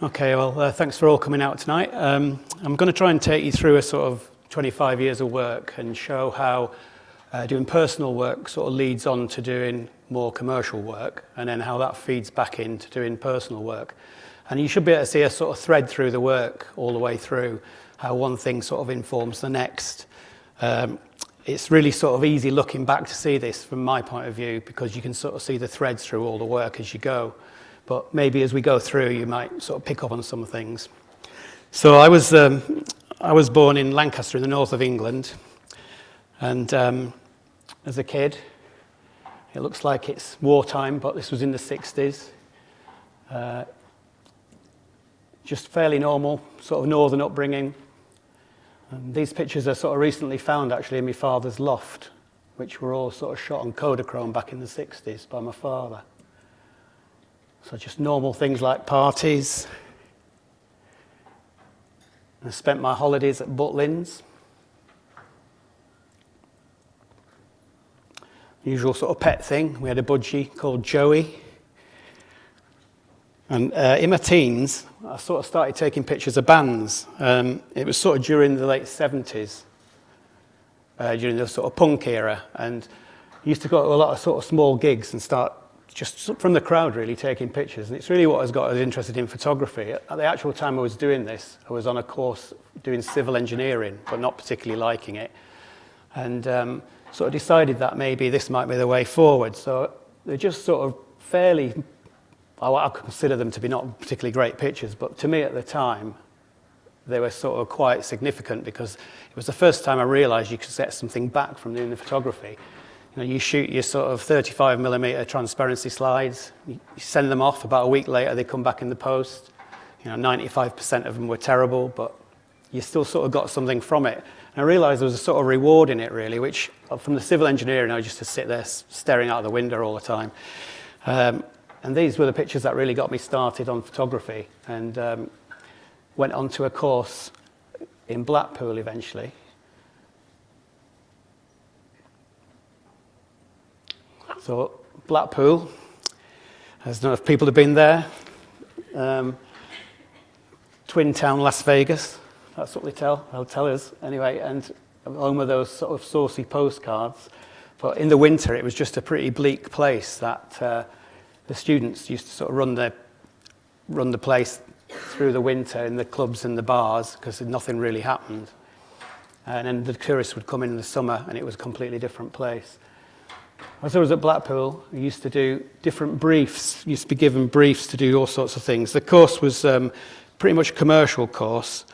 Okay, well, thanks for all coming out tonight. I'm going to try and take you through a sort of 25 years of work and show how doing personal work sort of leads on to doing more commercial work, and then how that feeds back into doing personal work. And you should be able to see a sort of thread through the work all the way through, how one thing sort of informs the next. It's really sort of easy looking back to see this from my point of view, because you can sort of see the threads through all the work as you go. But maybe as we go through, you might sort of pick up on some things. So I was born in Lancaster in the north of England, and as a kid, it looks like it's wartime, but this was in the 60s. Just fairly normal, sort of northern upbringing. And these pictures are sort of recently found actually in my father's loft, which were all sort of shot on Kodachrome back in the 60s by my father. So just normal things like parties. I spent my holidays at Butlins. Usual sort of pet thing. We had a budgie called Joey. And in my teens, I sort of started taking pictures of bands. It was sort of during the late 70s, during the sort of punk era. And I used to go to a lot of sort of small gigs and start just from the crowd really taking pictures. And it's really what has got us interested in photography. At the actual time I was doing this, I was on a course doing civil engineering, but not particularly liking it. And sort of decided that maybe this might be the way forward. So they're just sort of fairly, I consider them to be not particularly great pictures, but to me at the time, they were sort of quite significant, because it was the first time I realized you could get something back from doing the photography. You know, you shoot your sort of 35mm transparency slides, you send them off, about a week later they come back in the post. You know, 95% of them were terrible, but you still sort of got something from it. And I realized there was a sort of reward in it really, which from the civil engineering I used to sit there staring out the window all the time. And these were the pictures that really got me started on photography, and went on to a course in Blackpool eventually. So Blackpool, I don't know if people have been there, Twin Town, Las Vegas, that's what they'll tell us anyway, and home of those sort of saucy postcards. But in the winter it was just a pretty bleak place that the students used to sort of run the place through the winter in the clubs and the bars, because nothing really happened. And then the tourists would come in the summer and it was a completely different place. As I was at Blackpool, we used to do different briefs, used to be given briefs to do all sorts of things. The course was pretty much a commercial course,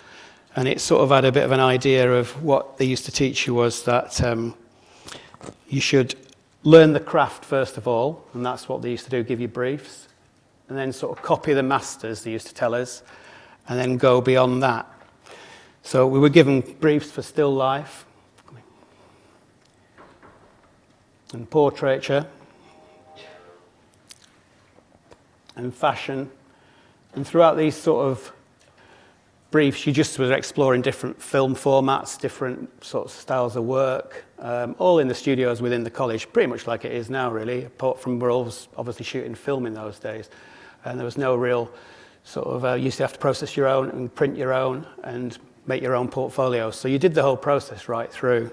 and it sort of had a bit of an idea of what they used to teach you was that you should learn the craft first of all, and that's what they used to do, give you briefs, and then sort of copy the masters, they used to tell us, and then go beyond that. So we were given briefs for still life, and portraiture, and fashion. And throughout these sort of briefs, you just were exploring different film formats, different sorts of styles of work, all in the studios within the college, pretty much like it is now really, apart from we're always obviously shooting film in those days. And there was no real sort of, you used to have to process your own and print your own and make your own portfolio. So you did the whole process right through.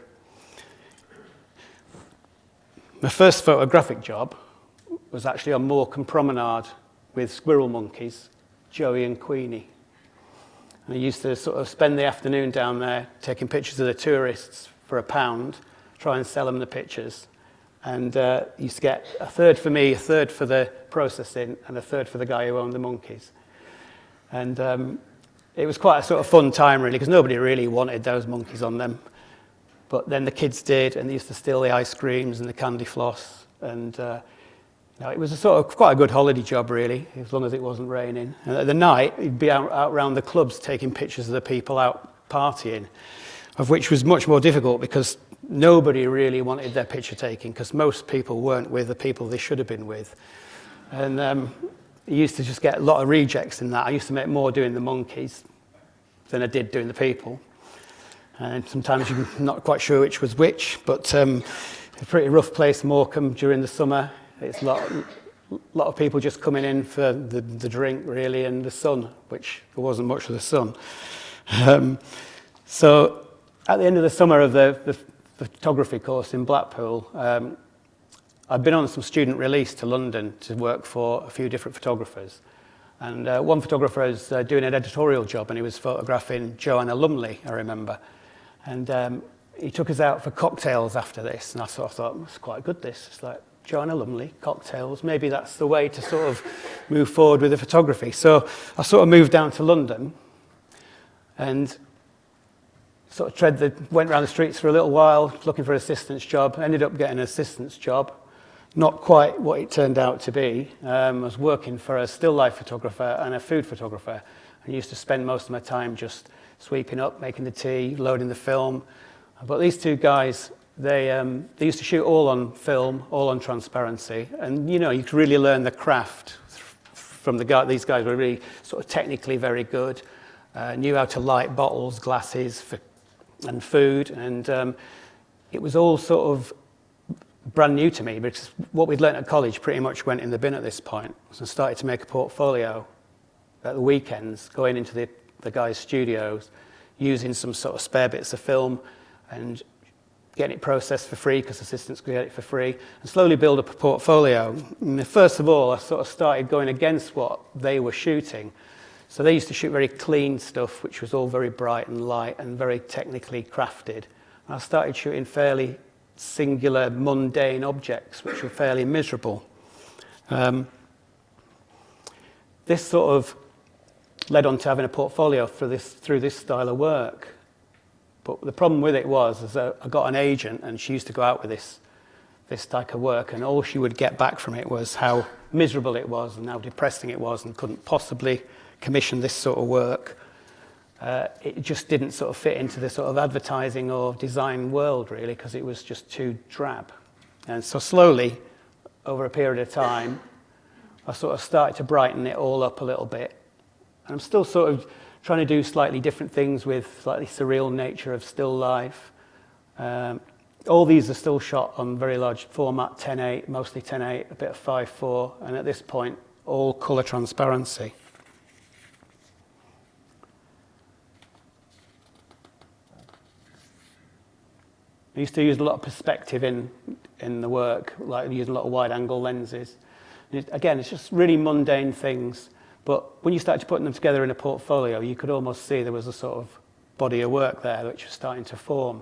My first photographic job was actually on Morecambe Promenade with squirrel monkeys, Joey and Queenie. And I used to sort of spend the afternoon down there taking pictures of the tourists for £1, try and sell them the pictures. And used to get a third for me, a third for the processing, and a third for the guy who owned the monkeys. And it was quite a sort of fun time really, because nobody really wanted those monkeys on them. But then the kids did, and they used to steal the ice creams and the candy floss. And it was a sort of quite a good holiday job, really, as long as it wasn't raining. And at the night, you'd be out around the clubs taking pictures of the people out partying, of which was much more difficult because nobody really wanted their picture taken, because most people weren't with the people they should have been with. And you used to just get a lot of rejects in that. I used to make more doing the monkeys than I did doing the people. And sometimes you're not quite sure which was which, but it's a pretty rough place, Morecambe, during the summer. It's a a lot of people just coming in for the drink, really, and the sun, which there wasn't much of the sun. So at the end of the summer of the photography course in Blackpool, I'd been on some student release to London to work for a few different photographers. And one photographer was doing an editorial job, and he was photographing Joanna Lumley, I remember. And he took us out for cocktails after this, and I sort of thought, it's quite good, this. It's like, Joanna Lumley, cocktails, maybe that's the way to sort of move forward with the photography. So I sort of moved down to London and sort of went around the streets for a little while, looking for an assistant's job, ended up getting an assistant's job. Not quite what it turned out to be. I was working for a still life photographer and a food photographer. I used to spend most of my time just sweeping up, making the tea, loading the film. But these two guys, they used to shoot all on film, all on transparency. And, you know, you could really learn the craft from these guys were really sort of technically very good, knew how to light bottles, glasses, and food. And it was all sort of brand new to me, because what we'd learnt at college pretty much went in the bin at this point. So I started to make a portfolio at the weekends, going into the guys' studios, using some sort of spare bits of film and getting it processed for free, because assistants could get it for free, and slowly build up a portfolio. And first of all, I sort of started going against what they were shooting. So they used to shoot very clean stuff, which was all very bright and light and very technically crafted. And I started shooting fairly singular, mundane objects, which were fairly miserable. This sort of led on to having a portfolio through this style of work. But the problem with it was I got an agent, and she used to go out with this type of work, and all she would get back from it was how miserable it was and how depressing it was, and couldn't possibly commission this sort of work. It just didn't sort of fit into the sort of advertising or design world, really, because it was just too drab. And so slowly, over a period of time, I sort of started to brighten it all up a little bit. And I'm still sort of trying to do slightly different things with slightly surreal nature of still life. All these are still shot on very large format, 10:8, mostly 10:8, a bit of 5:4, and at this point, all colour transparency. I used to use a lot of perspective in the work, like using a lot of wide-angle lenses. Again, it's just really mundane things, but when you started putting them together in a portfolio, you could almost see there was a sort of body of work there which was starting to form.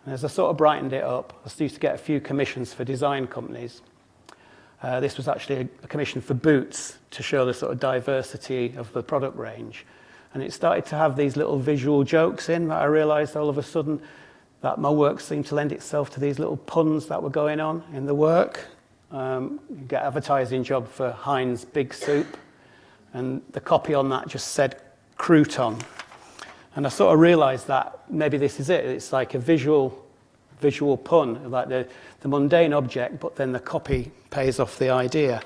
And as I sort of brightened it up, I used to get a few commissions for design companies. This was actually a commission for boots to show the sort of diversity of the product range. And it started to have these little visual jokes in that I realised all of a sudden that my work seemed to lend itself to these little puns that were going on in the work. You get an advertising job for Heinz Big Soup, and the copy on that just said crouton. And I sort of realised that maybe this is it. It's like a visual pun, like the mundane object, but then the copy pays off the idea.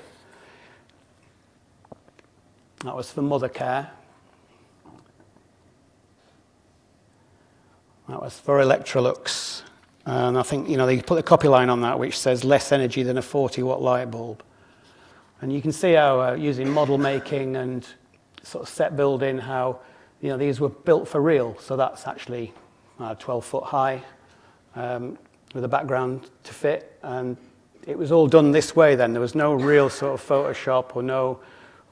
That was for Mothercare. That was for Electrolux. And I think, you know, they put the copy line on that which says less energy than a 40-watt light bulb. And you can see how using model making and sort of set building, how, you know, these were built for real. So that's actually 12 foot high with a background to fit. And it was all done this way then. There was no real sort of Photoshop or no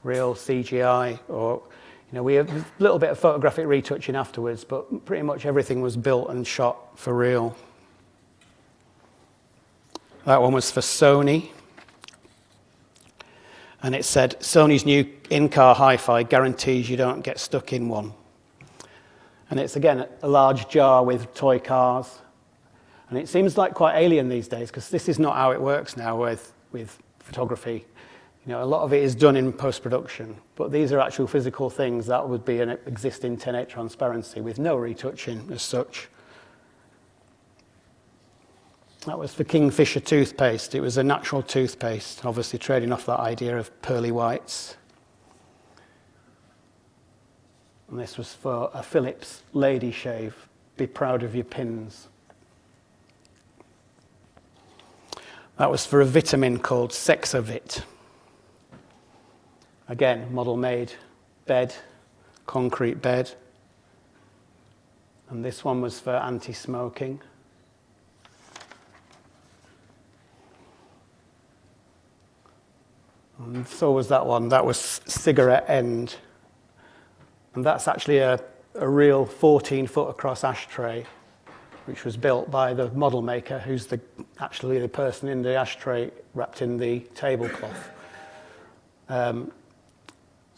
real CGI or... You know, we have a little bit of photographic retouching afterwards, but pretty much everything was built and shot for real. That one was for Sony. And it said, Sony's new in-car hi-fi guarantees you don't get stuck in one. And it's, again, a large jar with toy cars. And it seems like quite alien these days, because this is not how it works now with photography. You know, a lot of it is done in post-production, but these are actual physical things that would be an existing 10:8 transparency with no retouching as such. That was for Kingfisher toothpaste. It was a natural toothpaste, obviously trading off that idea of pearly whites. And this was for a Philips Lady Shave. Be proud of your pins. That was for a vitamin called Sexavit. Again, model-made bed, concrete bed. And this one was for anti-smoking. And so was that one. That was cigarette end. And that's actually a real 14-foot across ashtray, which was built by the model maker, who's actually the person in the ashtray wrapped in the tablecloth.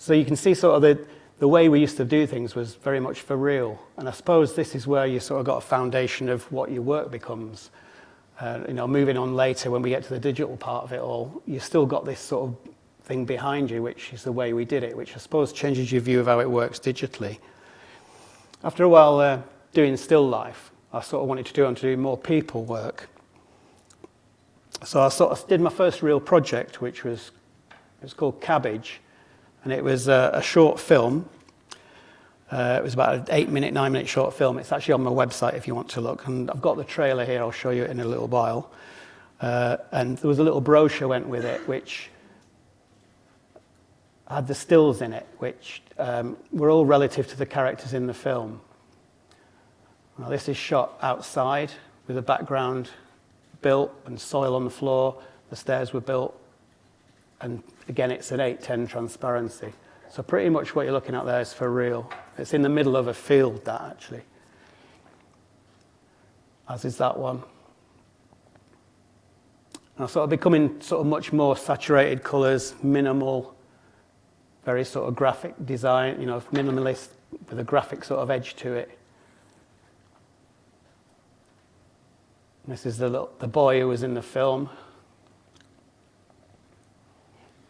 So you can see sort of the way we used to do things was very much for real. And I suppose this is where you sort of got a foundation of what your work becomes. Moving on later when we get to the digital part of it all, you've still got this sort of thing behind you, which is the way we did it, which I suppose changes your view of how it works digitally. After a while doing still life, I sort of wanted to do more people work. So I sort of did my first real project, which was called Cabbage. And it was a short film. It was about an 8-minute, 9-minute short film. It's actually on my website if you want to look. And I've got the trailer here. I'll show you it in a little while. And there was a little brochure went with it, which had the stills in it, which were all relative to the characters in the film. Now, this is shot outside with a background built and soil on the floor. The stairs were built. And again, it's an 8:10 transparency. So pretty much what you're looking at there is for real. It's in the middle of a field, that actually. As is that one. And I'm sort of becoming sort of much more saturated colours, minimal, very sort of graphic design, minimalist with a graphic sort of edge to it. This is the boy who was in the film.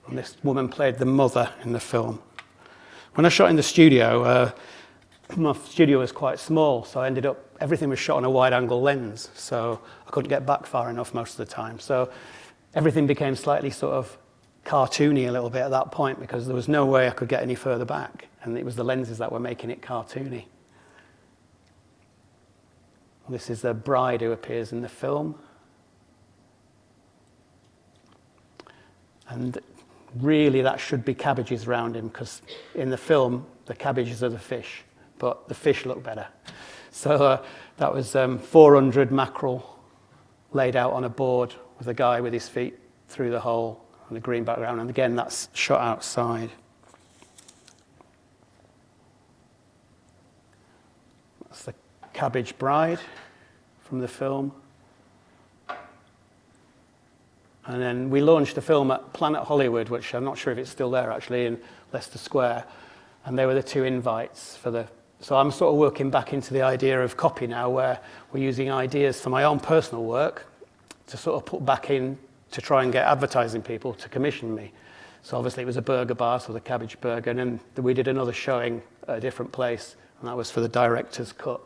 And this woman played the mother in the film. When I shot in the studio, my studio was quite small, so everything was shot on a wide-angle lens, so I couldn't get back far enough most of the time. So everything became slightly sort of cartoony a little bit at that point because there was no way I could get any further back, and it was the lenses that were making it cartoony. This is the bride who appears in the film. And really, that should be cabbages around him because in the film, the cabbages are the fish, but the fish look better. So that was 400 mackerel laid out on a board with a guy with his feet through the hole and the green background. And again, that's shot outside. That's the Cabbage bride from the film. And then we launched the film at Planet Hollywood, which I'm not sure if it's still there actually, in Leicester Square. And they were the two invites for the... So I'm sort of working back into the idea of copy now, where we're using ideas for my own personal work to sort of put back in to try and get advertising people to commission me. So obviously it was a burger bar, so the Cabbage burger, and then we did another showing at a different place, and that was for the director's cut.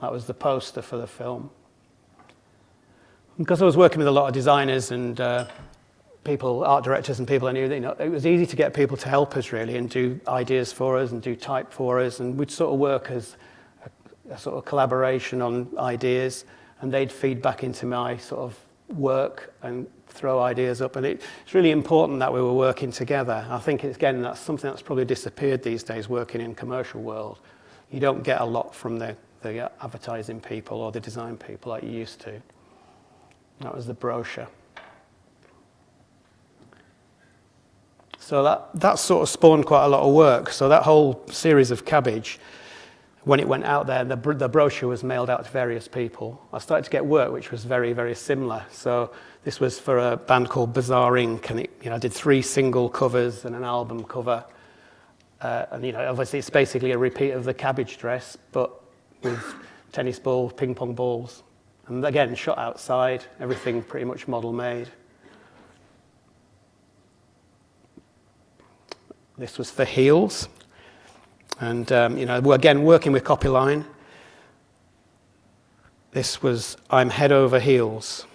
That was the poster for the film. Because I was working with a lot of designers and people, art directors and people I knew, it was easy to get people to help us really and do ideas for us and do type for us, and we'd sort of work as a sort of collaboration on ideas, and they'd feed back into my sort of work and throw ideas up, and it's really important that we were working together. I think, again, that's something that's probably disappeared these days, working in commercial world. You don't get a lot from the advertising people or the design people like you used to. That was the brochure. So that sort of spawned quite a lot of work. So that whole series of Cabbage, when it went out there, the brochure was mailed out to various people. I started to get work which was very, very similar. So this was for a band called Bizarre Inc. And I did 3 single covers and an album cover. And obviously it's basically a repeat of the Cabbage dress, but with tennis balls, ping pong balls. And again, shot outside, everything pretty much model made. This was for Heels. And, again, working with Copyline. This was I'm Head Over Heels.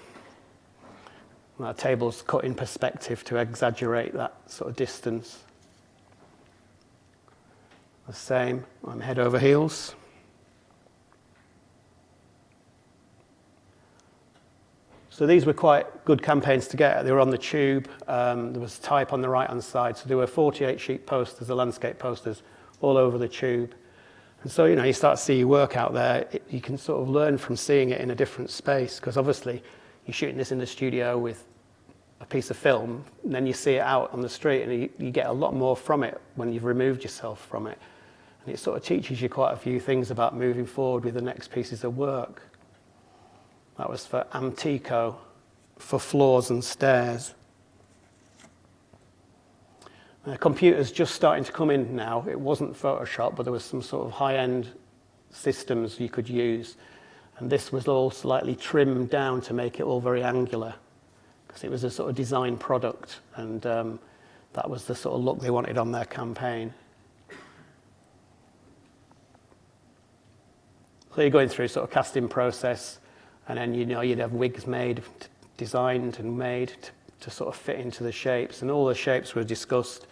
Our table's cut in perspective to exaggerate that sort of distance. The same, I'm Head Over Heels. So these were quite good campaigns to get. They were on the tube. There was type on the right-hand side. So there were 48 sheet posters, the landscape posters, all over the tube. And so, you start to see your work out there. You can sort of learn from seeing it in a different space, because obviously you're shooting this in the studio with a piece of film, and then you see it out on the street, and you get a lot more from it when you've removed yourself from it. And it sort of teaches you quite a few things about moving forward with the next pieces of work. That was for Antico, for floors and stairs. Computers just starting to come in now. It wasn't Photoshop, but there was some sort of high-end systems you could use. And this was all slightly trimmed down to make it all very angular, because it was a sort of design product, and that was the sort of look they wanted on their campaign. So you're going through sort of casting process, and then you'd have wigs made, designed and made to sort of fit into the shapes, and all the shapes were discussed,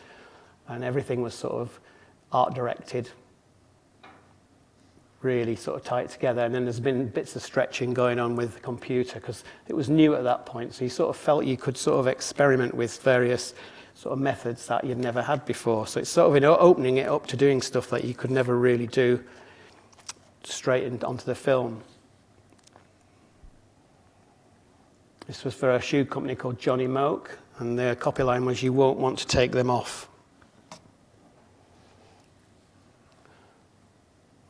and everything was sort of art directed, really sort of tight together. And then there's been bits of stretching going on with the computer, because it was new at that point, so you sort of felt you could sort of experiment with various sort of methods that you'd never had before. So it's sort of opening it up to doing stuff that you could never really do straight onto the film. This was for a shoe company called Johnny Moke, and their copy line was, "You won't want to take them off."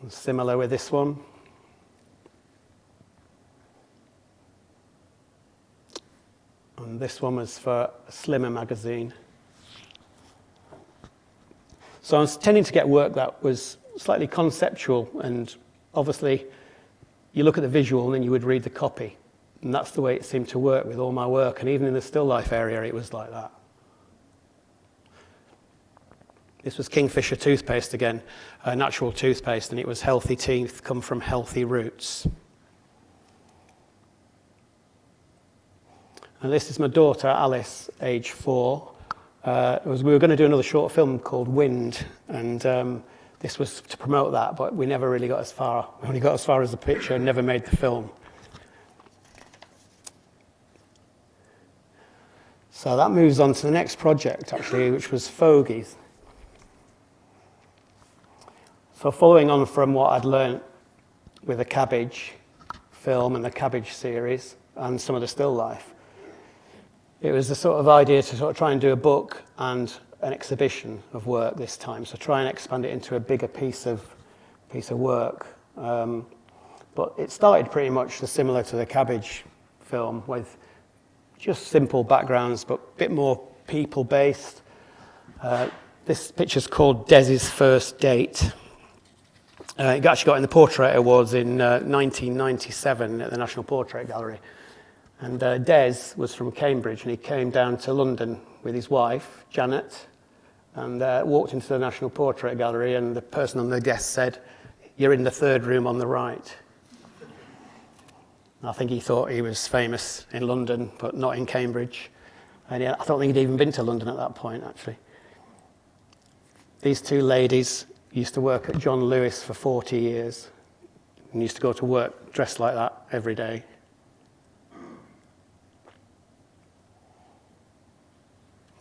And similar with this one. And this one was for a Slimmer magazine. So I was tending to get work that was slightly conceptual, and obviously you look at the visual and then you would read the copy. And that's the way it seemed to work with all my work. And even in the still life area, it was like that. This was Kingfisher toothpaste again, a natural toothpaste, and it was healthy teeth come from healthy roots. And this is my daughter, Alice, age 4. We were going to do another short film called Wind, and this was to promote that, but we never really got as far. We only got as far as the picture and never made the film. So that moves on to the next project, actually, which was Fogies. So following on from what I'd learnt with the Cabbage film and the Cabbage series and some of the still life, it was the sort of idea to sort of try and do a book and an exhibition of work this time. So try and expand it into a bigger piece of work. But it started pretty much similar to the Cabbage film, with just simple backgrounds, but a bit more people-based. This picture's called Dez's First Date. It actually got in the Portrait Awards in 1997 at the National Portrait Gallery. And Des was from Cambridge, and he came down to London with his wife, Janet, and walked into the National Portrait Gallery, and the person on the desk said, "You're in the third room on the right." I think he thought he was famous in London, but not in Cambridge. And I don't think he'd even been to London at that point, actually. These two ladies used to work at John Lewis for 40 years and used to go to work dressed like that every day.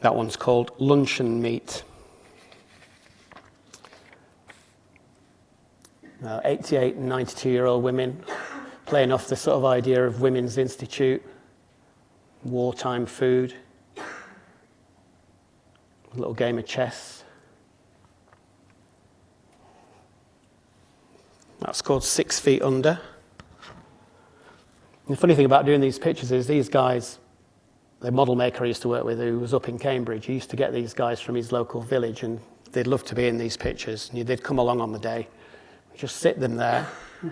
That one's called Luncheon Meat. 88 and 92-year-old women, playing off the sort of idea of Women's Institute, wartime food, a little game of chess. That's called 6 Feet Under. And the funny thing about doing these pictures is these guys, the model maker I used to work with, who was up in Cambridge, he used to get these guys from his local village, and they'd love to be in these pictures. And they'd come along on the day, just sit them there,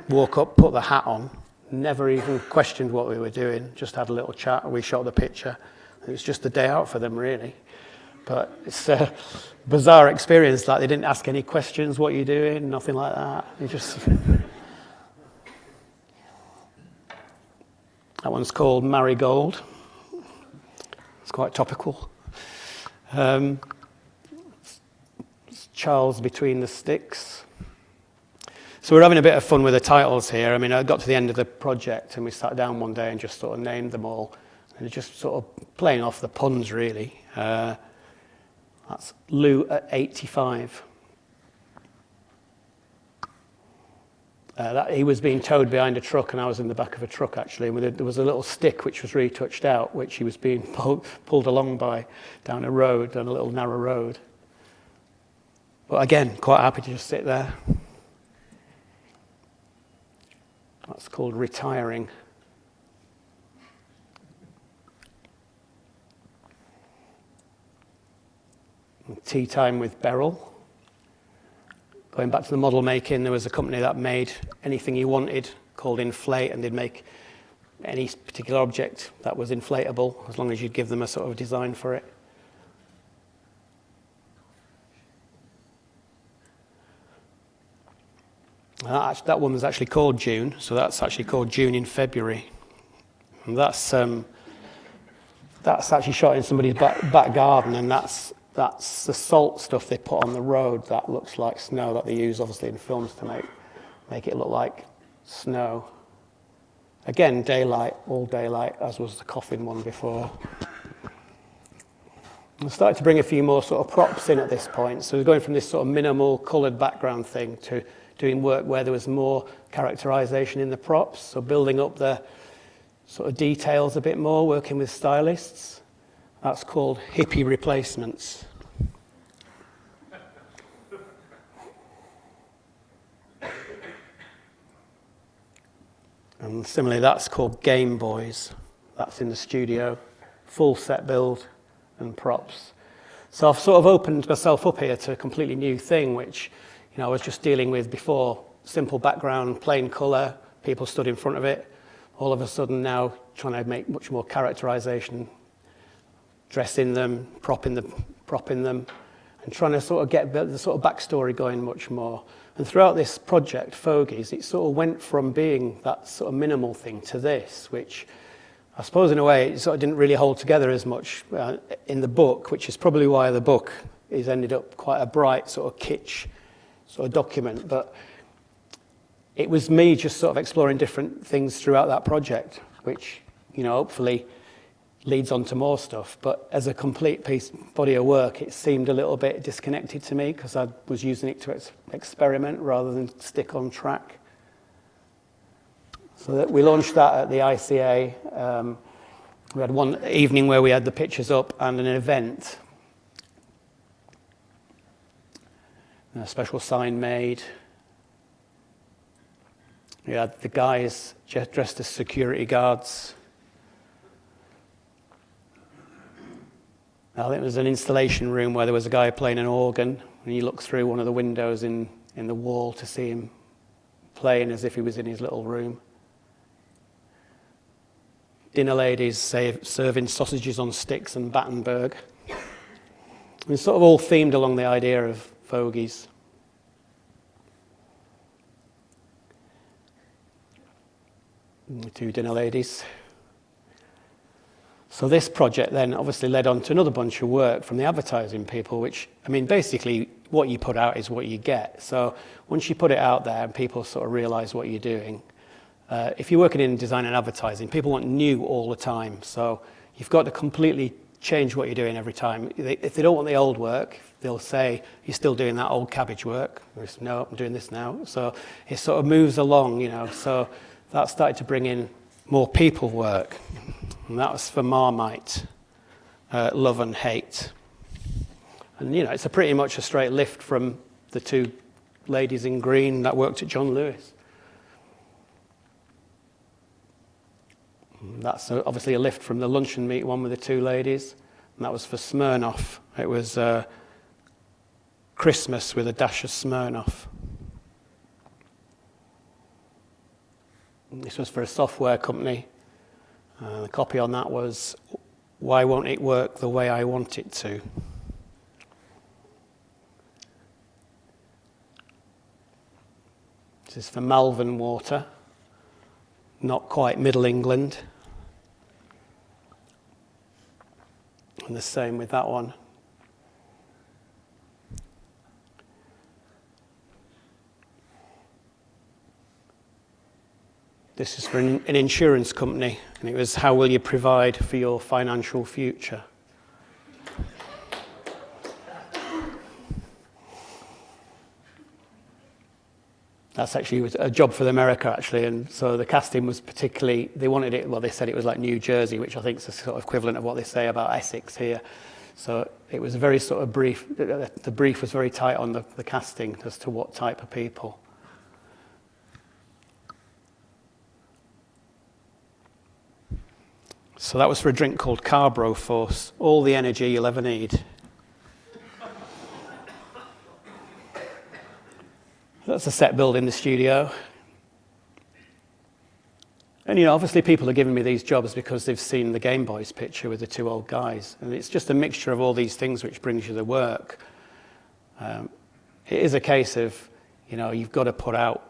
walk up, put the hat on, never even questioned what we were doing, just had a little chat, we shot the picture. It was just a day out for them, really. But it's a bizarre experience, like they didn't ask any questions, what are you doing, nothing like that. You just... That one's called Marigold. It's quite topical. It's Charles Between the Sticks. So we're having a bit of fun with the titles here. I mean, I got to the end of the project and we sat down one day and just sort of named them all. And just sort of playing off the puns, really. That's Lou at 85. He was being towed behind a truck and I was in the back of a truck, actually. And there was a little stick which was retouched out, which he was being pulled along by down a road, down a little narrow road. But again, quite happy to just sit there. That's called Retiring. Tea Time with Beryl. Going back to the model making, there was a company that made anything you wanted called Inflate, and they'd make any particular object that was inflatable as long as you'd give them a sort of design for it. That one was actually called June, so that's actually called June in February. And that's actually shot in somebody's back garden, and that's the salt stuff they put on the road that looks like snow that they use obviously in films to make it look like snow. Again, daylight, all daylight, as was the coffin one before. I started to bring a few more sort of props in at this point, so we're going from this sort of minimal coloured background thing to doing work where there was more characterization in the props, so building up the sort of details a bit more, working with stylists. That's called hippie replacements. And similarly, that's called Game Boys. That's in the studio, full set build and props. So I've sort of opened myself up here to a completely new thing, which I was just dealing with before. Simple background, plain colour, people stood in front of it. All of a sudden now trying to make much more characterization, dressing them, propping them, and trying to sort of get the sort of backstory going much more. And throughout this project, Fogies, it sort of went from being that sort of minimal thing to this, which I suppose in a way it sort of didn't really hold together as much in the book, which is probably why the book is ended up quite a bright sort of kitsch sort of document. But it was me just sort of exploring different things throughout that project, which, hopefully leads on to more stuff. But as a complete body of work, it seemed a little bit disconnected to me because I was using it to experiment rather than stick on track. So that we launched that at the ICA. We had one evening where we had the pictures up and an event. A special sign made. We had the guys dressed as security guards. I think there was an installation room where there was a guy playing an organ, and you look through one of the windows in the wall to see him playing as if he was in his little room. Dinner ladies serving sausages on sticks and Battenberg. It's sort of all themed along the idea of Fogies. Two dinner ladies. So this project then obviously led on to another bunch of work from the advertising people, which, basically what you put out is what you get. So once you put it out there and people sort of realize what you're doing, if you're working in design and advertising, people want new all the time. So you've got to completely change what you're doing every time. If they don't want the old work, they'll say, you're still doing that old Cabbage work. No, I'm doing this now. So it sort of moves along, So that started to bring in more people work. And that was for Marmite, Love and Hate. And, it's pretty much a straight lift from the two ladies in green that worked at John Lewis. And that's obviously a lift from the luncheon meat one with the two ladies. And that was for Smirnoff. It was Christmas with a dash of Smirnoff. This was for a software company. The copy on that was, why won't it work the way I want it to? This is for Malvern Water, not quite Middle England. And the same with that one. This is for an insurance company, and it was, how will you provide for your financial future? That's actually a job for America, actually, and so the casting was particularly, they wanted it, well, they said it was like New Jersey, which I think is the sort of equivalent of what they say about Essex here. So it was a very sort of brief, the brief was very tight on the casting as to what type of people. So that was for a drink called Carbro Force, all the energy you'll ever need. That's a set build in the studio. And, you know, obviously people are giving me these jobs because they've seen the Game Boys picture with the two old guys. And it's just a mixture of all these things which brings you the work. It is a case of, you know, you've got to put out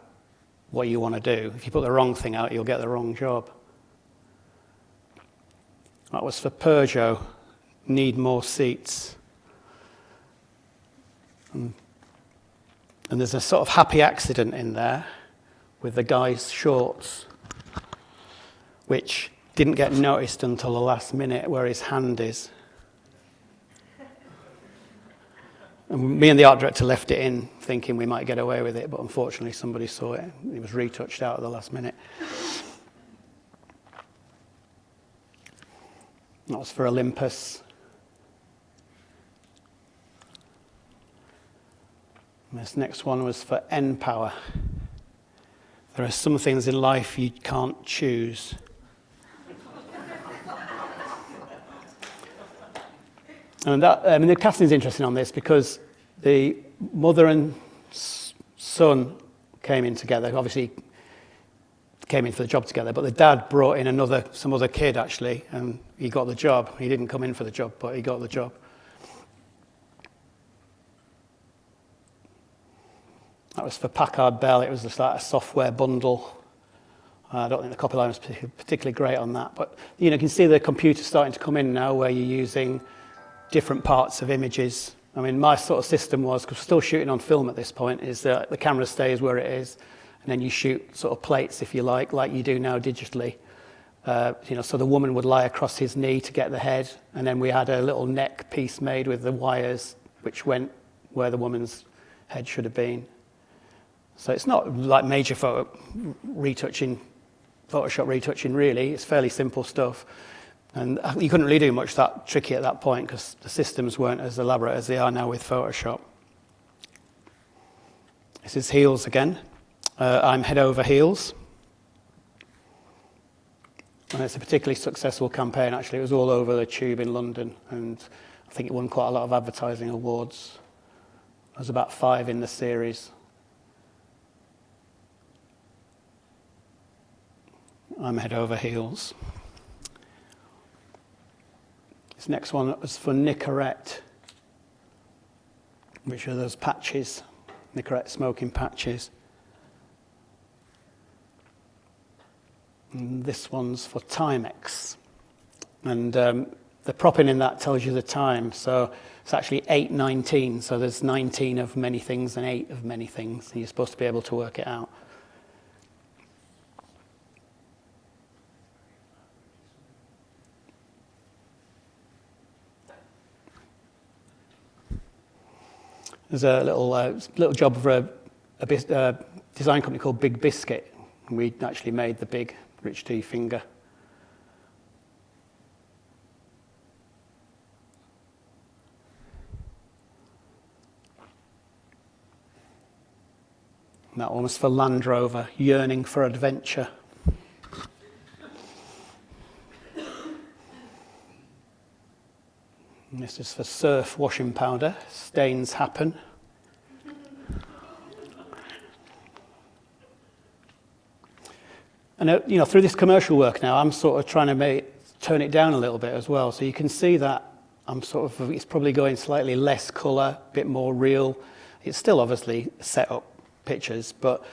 what you want to do. If you put the wrong thing out, you'll get the wrong job. That was for Peugeot, need more seats. And there's a sort of happy accident in there with the guy's shorts, which didn't get noticed until the last minute where his hand is. And me and the art director left it in thinking we might get away with it, but unfortunately somebody saw it. It was retouched out at the last minute. That was for Olympus. And this next one was for N-Power. There are some things in life you can't choose. And that, I mean, the casting is interesting on this because the mother and son came in together. Obviously, came in for the job together, but the dad brought in some other kid actually, and he got the job. He didn't come in for the job, but he got the job. That was for Packard Bell. It was just like a software bundle. I don't think the copy line was particularly great on that, but you know, you can see the computer starting to come in now where you're using different parts of images. I mean, my sort of system was, because we're still shooting on film at this point, is that the camera stays where it is, and then you shoot sort of plates, if you like you do now digitally. You know, so the woman would lie across his knee to get the head, and then we had a little neck piece made with the wires, which went where the woman's head should have been. So it's not like major Photoshop retouching, really. It's fairly simple stuff. And you couldn't really do much that tricky at that point because the systems weren't as elaborate as they are now with Photoshop. This is heels again. I'm head over heels. And it's a particularly successful campaign, actually. It was all over the tube in London, and I think it won quite a lot of advertising awards. There's about 5 in the series. I'm head over heels. This next one was for Nicorette, which are those patches, Nicorette smoking patches. And this one's for Timex. And the propping in that tells you the time. So it's actually 8:19. So there's 19 of many things and 8 of many things. And you're supposed to be able to work it out. There's a little job for a design company called Big Biscuit. And we actually made the big Rich D finger. And that one was for Land Rover, yearning for adventure. And this is for Surf washing powder, stains happen. And you know, through this commercial work now, I'm sort of trying to turn it down a little bit as well. So you can see that it's probably going slightly less colour, a bit more real. It's still obviously set up pictures, but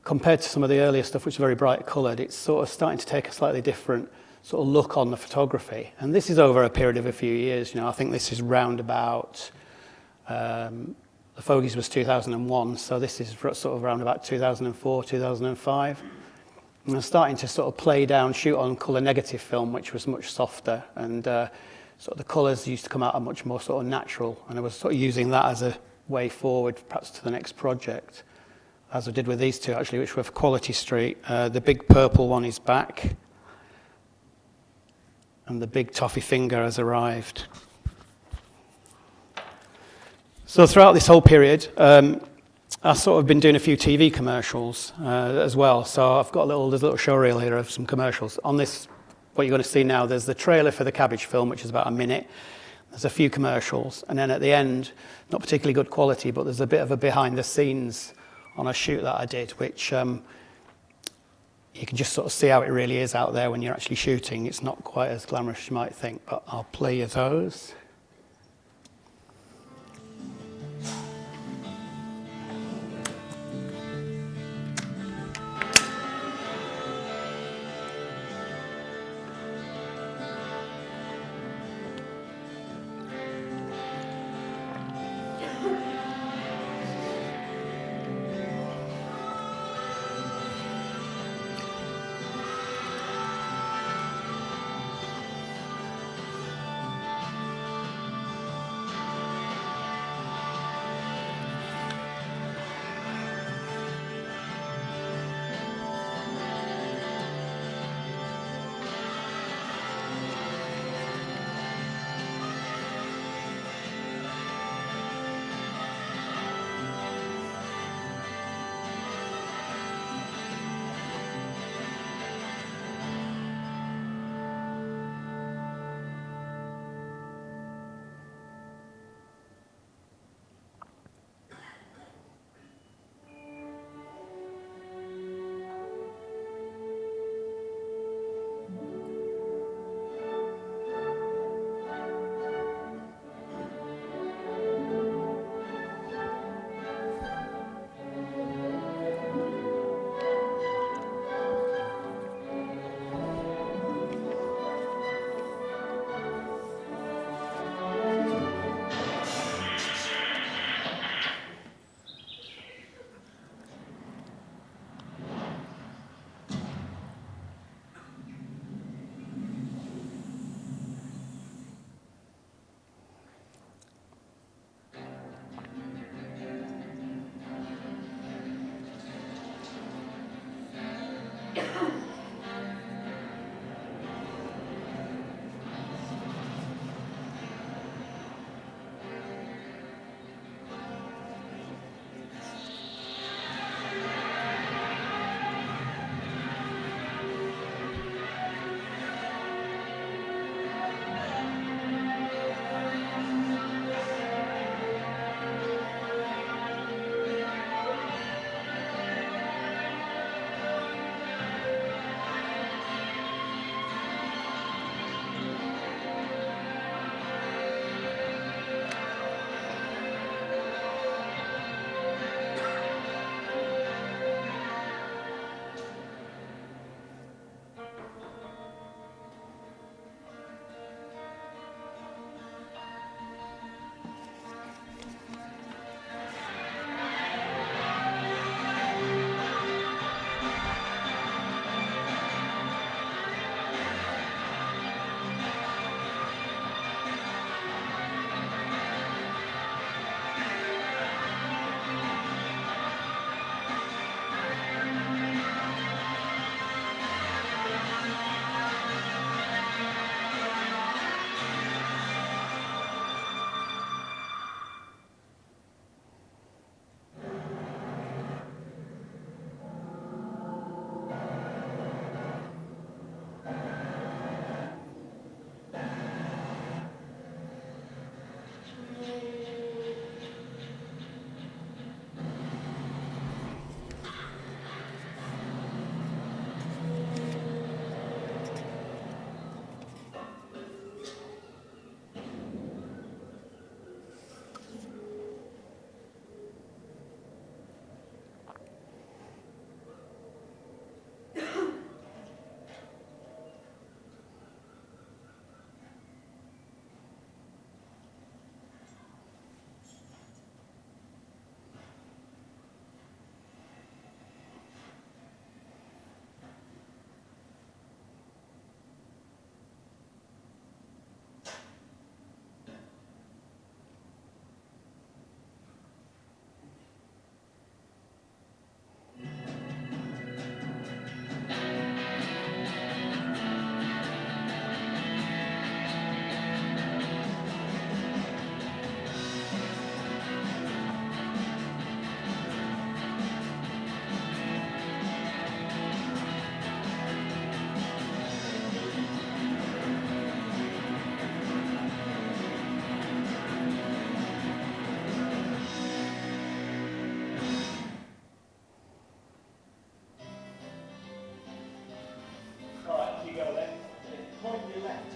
compared to some of the earlier stuff, which is very bright coloured, it's sort of starting to take a slightly different sort of look on the photography. And this is over a period of a few years. You know, I think this is round about, the Fogies was 2001, so this is sort of around about 2004, 2005. And I was starting to sort of play down, shoot on colour negative film, which was much softer, and sort of the colours used to come out much more sort of natural, and I was sort of using that as a way forward, perhaps to the next project, as I did with these two actually, which were for Quality Street. The big purple one is back, and the big toffee finger has arrived. So throughout this whole period, I've sort of been doing a few TV commercials as well. So I've got there's a little showreel here of some commercials. On this, what you're going to see now, there's the trailer for the Cabbage film, which is about a minute. There's a few commercials. And then at the end, not particularly good quality, but there's a bit of a behind the scenes on a shoot that I did, which you can just sort of see how it really is out there when you're actually shooting. It's not quite as glamorous as you might think, but I'll play you those.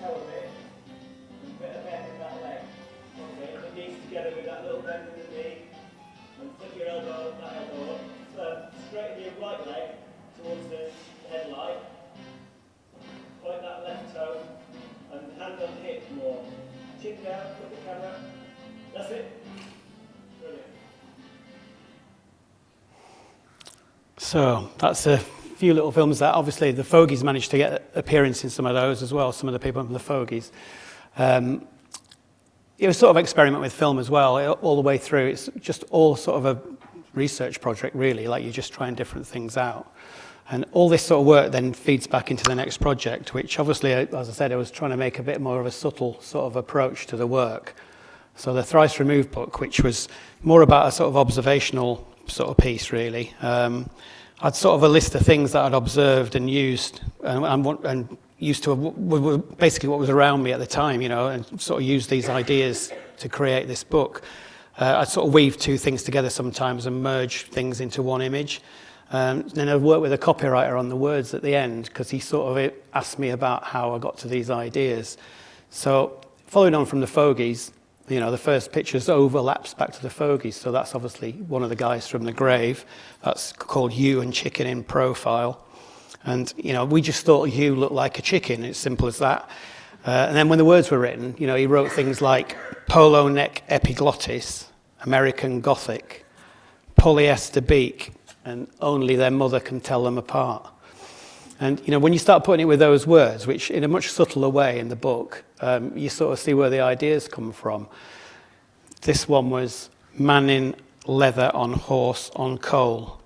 toe a bit, and a bit of bend in that leg. Okay, the knees together with that little bend in the knee, and flip your elbow, that elbow up. So straighten your right leg towards the headlight. Point that left toe, and hand on hip more. Chin down, look at the camera. That's it. Brilliant. So that's a few little films that obviously the Fogies managed to get appearance in some of those as well, some of the people from the Fogies. It was sort of experiment with film as well, all the way through. It's just all sort of a research project, really, like you're just trying different things out. And all this sort of work then feeds back into the next project, which obviously, as I said, I was trying to make a bit more of a subtle sort of approach to the work. So the Thrice Removed book, which was more about a sort of observational sort of piece, really. I'd sort of a list of things that I'd observed and used, and used to basically what was around me at the time, you know, and sort of used these ideas to create this book. I'd sort of weave two things together sometimes and merge things into one image. Then I'd work with a copywriter on the words at the end, because he sort of asked me about how I got to these ideas. So following on from the Fogies, you know, the first pictures overlaps back to the Fogies, so that's obviously one of the guys from the grave. That's called Hugh and Chicken in profile. And, you know, we just thought Hugh looked like a chicken, it's simple as that. And then when the words were written, you know, he wrote things like polo neck epiglottis, American Gothic, polyester beak, and only their mother can tell them apart. And, you know, when you start putting it with those words, which in a much subtler way in the book, you sort of see where the ideas come from. This one was man in leather on horse on coal.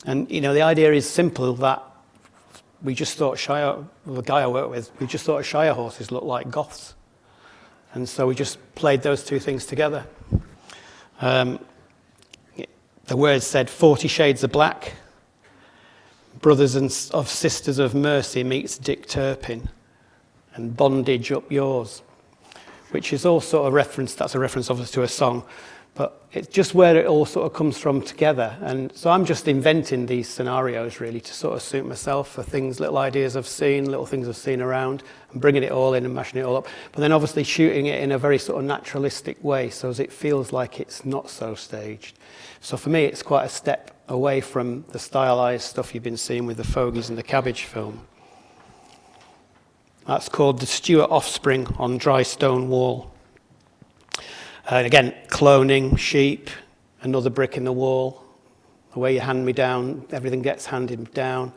And, you know, the idea is simple, that we just thought the guy I worked with, we just thought Shire horses looked like Goths. And so we just played those two things together. The words said 40 Shades of Black, Brothers and of Sisters of Mercy meets Dick Turpin, and Bondage Up Yours, which is also a reference, that's a reference obviously to a song, but it's just where it all sort of comes from together. And so I'm just inventing these scenarios really to sort of suit myself for things, little ideas I've seen, little things I've seen around, and bringing it all in and mashing it all up. But then obviously shooting it in a very sort of naturalistic way, so as it feels like it's not so staged. So for me, it's quite a step away from the stylized stuff you've been seeing with the Fogies and the Cabbage film. That's called The Stewart Offspring on Dry Stone Wall. And again, cloning, sheep, another brick in the wall. The way you hand me down, everything gets handed down.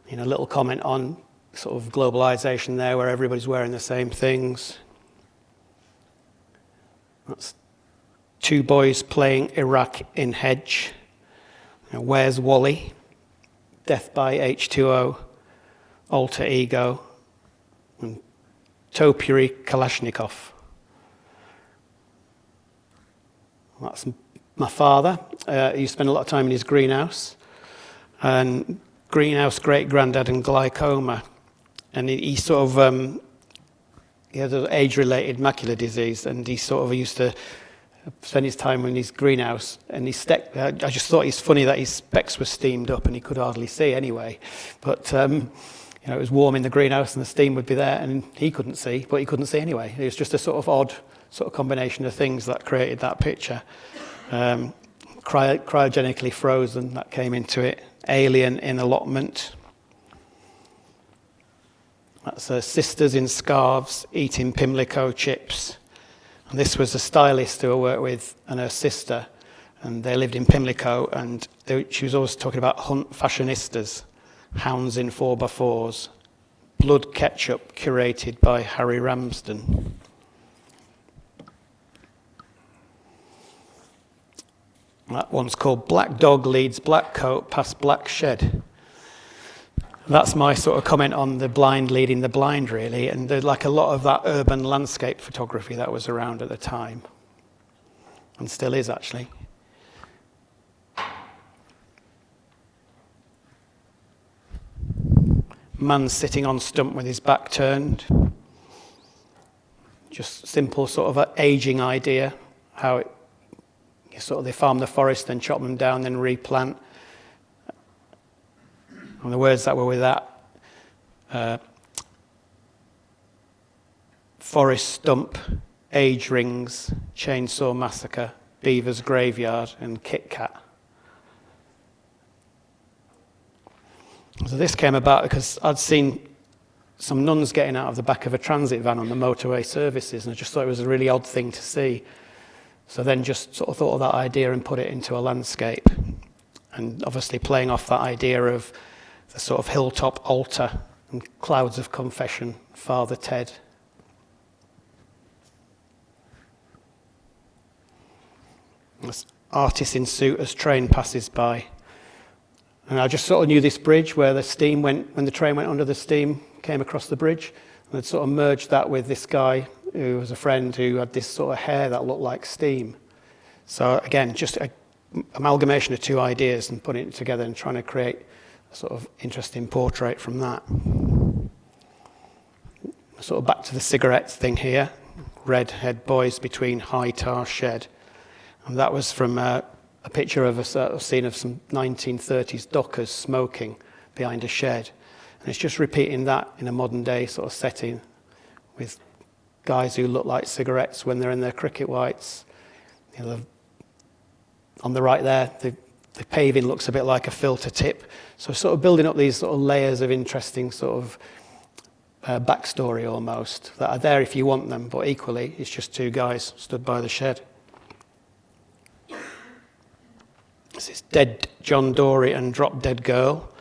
You know, a little comment on sort of globalization there, where everybody's wearing the same things. That's two boys playing Iraq in Hedge. You know, Where's Wally? Death by H2O, Alter Ego, and Topiary Kalashnikov. That's my father. He used to spend a lot of time in his greenhouse. And greenhouse great-granddad and glaucoma. And he sort of, he had an age-related macular disease, and he sort of used to spend his time in his greenhouse. And I just thought it's funny that his specs were steamed up and he could hardly see anyway. But, you know, it was warm in the greenhouse and the steam would be there, and he couldn't see, but he couldn't see anyway. It was just a sort of odd sort of combination of things that created that picture. Cryogenically frozen, that came into it. Alien in allotment. That's sisters in scarves eating Pimlico chips. And this was a stylist who I worked with and her sister, and they lived in Pimlico, and she was always talking about hunt fashionistas, hounds in 4x4s, blood ketchup curated by Harry Ramsden. That one's called Black Dog Leads Black Coat Past Black Shed. That's my sort of comment on the blind leading the blind, really, and there's like a lot of that urban landscape photography that was around at the time, and still is actually. Man sitting on stump with his back turned. Just simple sort of an aging idea, how it sort of they farm the forest, then chop them down, then replant. And the words that were with that, Forest Stump, Age Rings, Chainsaw Massacre, Beaver's Graveyard, and Kit Kat. So this came about because I'd seen some nuns getting out of the back of a transit van on the motorway services, and I just thought it was a really odd thing to see. So then just sort of thought of that idea and put it into a landscape. And obviously playing off that idea of the sort of hilltop altar and clouds of confession, Father Ted. This artist in suit as train passes by. And I just sort of knew this bridge where the steam went, when the train went under, the steam came across the bridge. And I'd sort of merged that with this guy who was a friend who had this sort of hair that looked like steam. So again, just an amalgamation of two ideas and putting it together and trying to create a sort of interesting portrait from that. Sort of back to the cigarettes thing here. Redhead boys between high tar shed. And that was from a picture of a scene of some 1930s dockers smoking behind a shed. And it's just repeating that in a modern day sort of setting with guys who look like cigarettes when they're in their cricket whites. You know, on the right there, the paving looks a bit like a filter tip. So sort of building up these sort of layers of interesting sort of backstory almost that are there if you want them, but equally it's just two guys stood by the shed. This is Dead John Dory and Drop Dead Girl.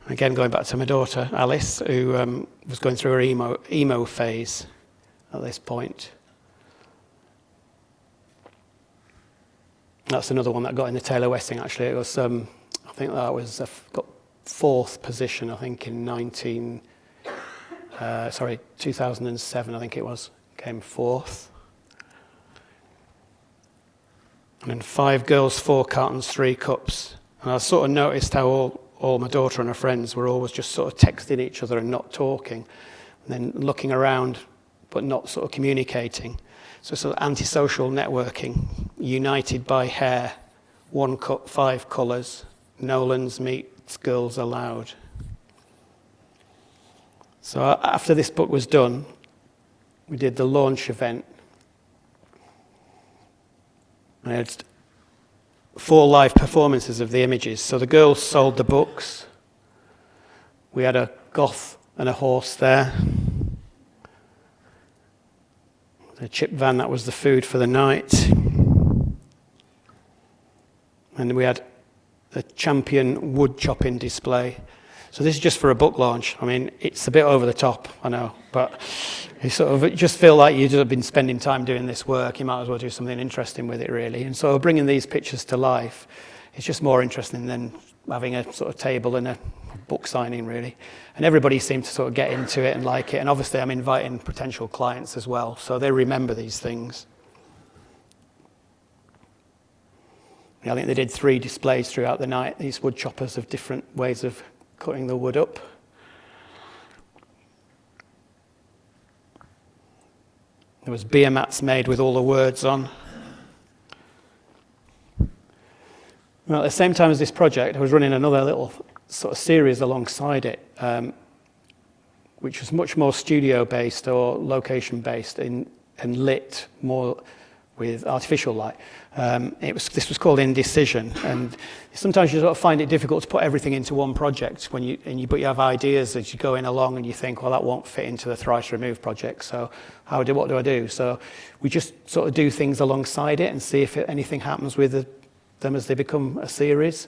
Again, going back to my daughter Alice, who was going through her emo phase at this point. That's another one that got in the Taylor Wessing, actually. It was, I think that was got 4th position, I think, in 2007, I think it was. Came 4th. And then 5 girls, 4 cartons, 3 cups. And I sort of noticed how all my daughter and her friends were always just sort of texting each other and not talking. And then looking around, but not sort of communicating. So sort of antisocial networking, united by hair, 1 cup, 5 colours, Nolan's meets Girls Aloud. So after this book was done, we did the launch event. I had 4 live performances of the images. So the girls sold the books. We had a goth and a horse there. The chip van, that was the food for the night. And we had a champion wood chopping display. So this is just for a book launch. I mean, it's a bit over the top, I know, but you sort of just feel like you've been spending time doing this work. You might as well do something interesting with it, really. And so bringing these pictures to life, it's just more interesting than having a sort of table and a book signing, really. And everybody seemed to sort of get into it and like it. And obviously I'm inviting potential clients as well, so they remember these things. I think they did 3 displays throughout the night, these wood choppers of different ways of cutting the wood up. There was beer mats made with all the words on. Well, at the same time as this project, I was running another little sort of series alongside it, which was much more studio-based or location-based and lit more with artificial light. This was called Indecision, and sometimes you sort of find it difficult to put everything into one project but you have ideas as you go in along and you think, well, that won't fit into the Thrice Removed project, so what do I do? So we just sort of do things alongside it and see if anything happens with them as they become a series.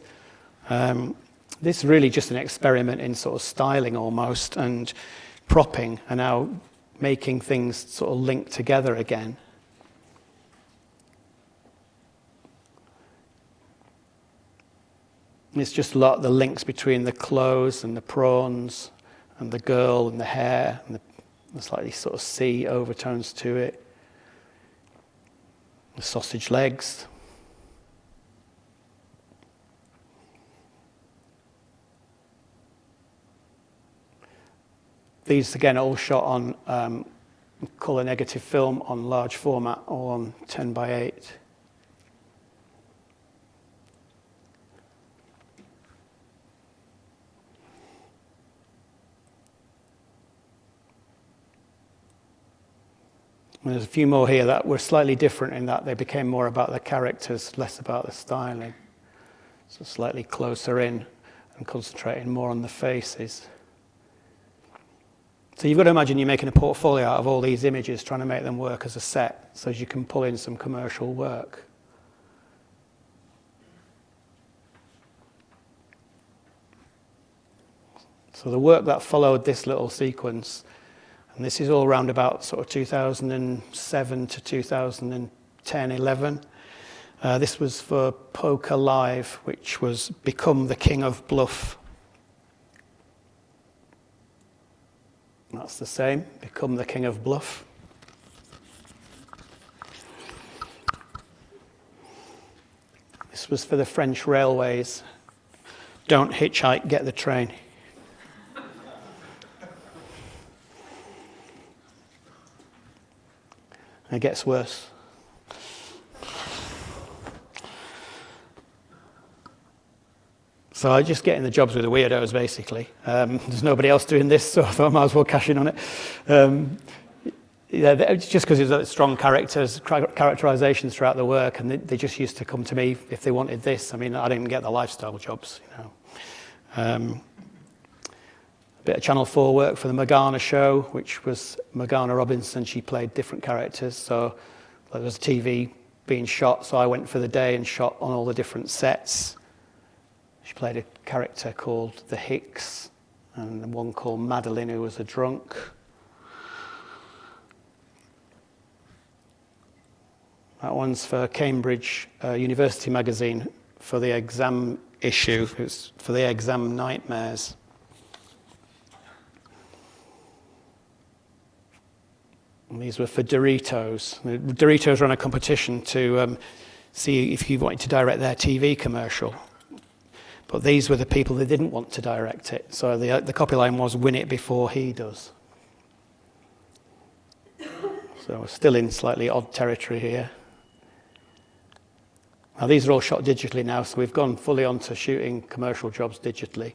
This is really just an experiment in sort of styling almost and propping and now making things sort of link together again. It's just a lot the links between the clothes and the prawns and the girl and the hair and there's like these sort of sea overtones to it. The sausage legs. These again are all shot on colour negative film on large format, all on 10x8. And there's a few more here that were slightly different in that they became more about the characters, less about the styling. So slightly closer in and concentrating more on the faces. So you've got to imagine you're making a portfolio out of all these images, trying to make them work as a set, so as you can pull in some commercial work. So the work that followed this little sequence, and this is all around about sort of 2007 to 2010, 11. This was for Poker Live, which was Become the King of Bluff. That's the same, Become the King of Bluff. This was for the French Railways. Don't hitchhike, get the train. It gets worse. So I just get in the jobs with the weirdos, basically. There's nobody else doing this, so I thought I might as well cash in on it. Just because there's strong characterizations throughout the work, and they just used to come to me if they wanted this. I mean, I didn't get the lifestyle jobs, you know. A bit of Channel 4 work for the Morgana show, which was Morgana Robinson. She played different characters, so there was TV being shot, so I went for the day and shot on all the different sets. She played a character called the Hicks, and one called Madeline, who was a drunk. That one's for Cambridge University magazine for the exam issue. It's for the exam nightmares. And these were for Doritos. Doritos ran a competition to see if you wanted to direct their TV commercial. But these were the people that didn't want to direct it. So the copy line was, win it before he does. So we're still in slightly odd territory here. Now these are all shot digitally now, so we've gone fully on to shooting commercial jobs digitally.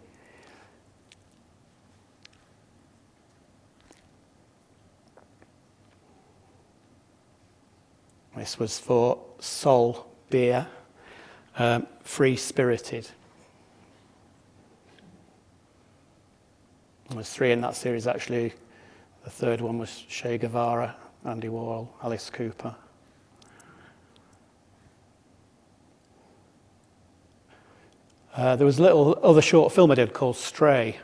This was for Sol Beer, Free Spirited. There's 3 in that series, actually. The third one was Che Guevara, Andy Warhol, Alice Cooper. There was a little other short film I did called Stray.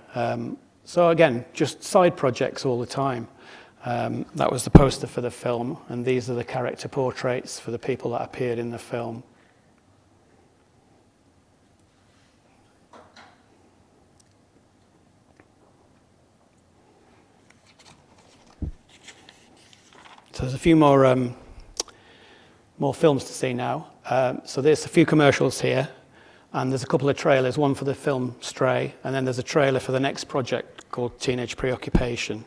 So again, just side projects all the time. That was the poster for the film, and these are the character portraits for the people that appeared in the film. So there's a few more films to see now. So there's a few commercials here, and there's a couple of trailers, one for the film Stray, and then there's a trailer for the next project called Teenage Preoccupation.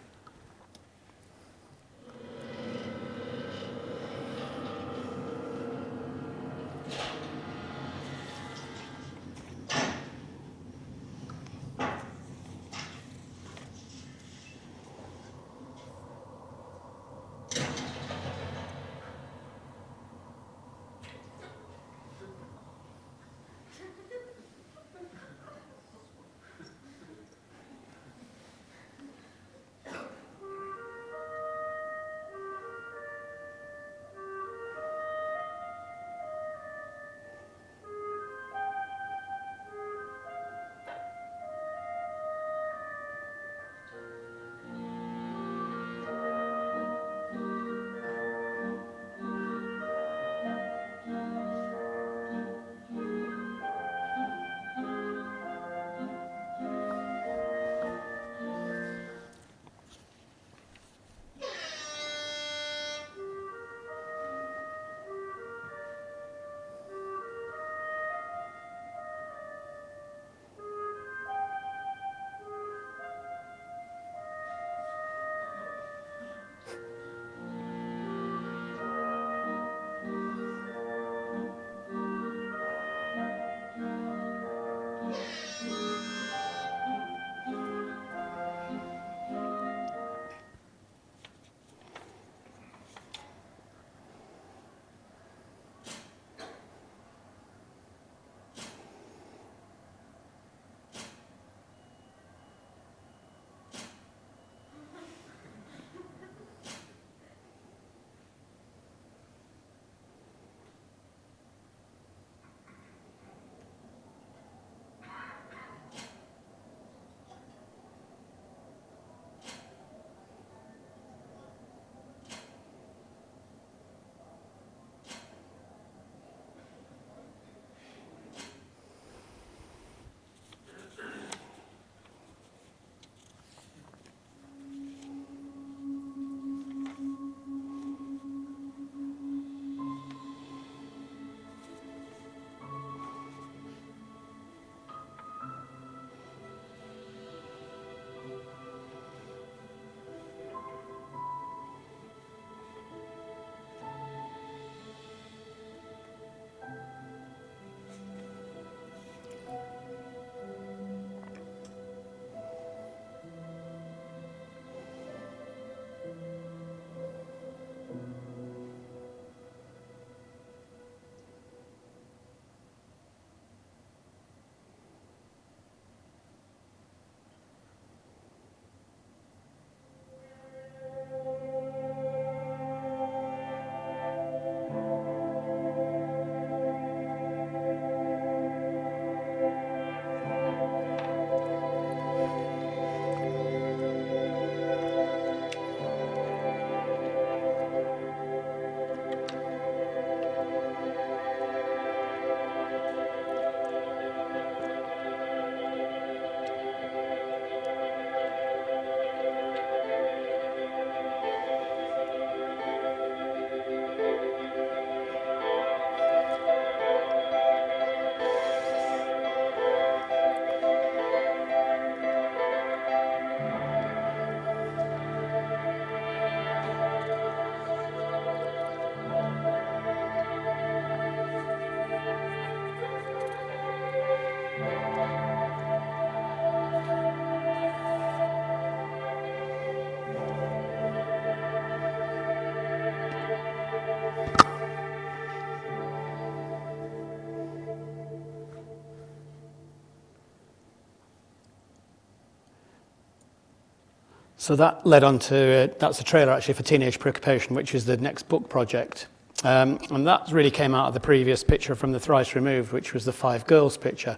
So that led on to, that's a trailer actually for Teenage Preoccupation, which is the next book project. And that really came out of the previous picture from the Thrice Removed, which was the 5 girls picture.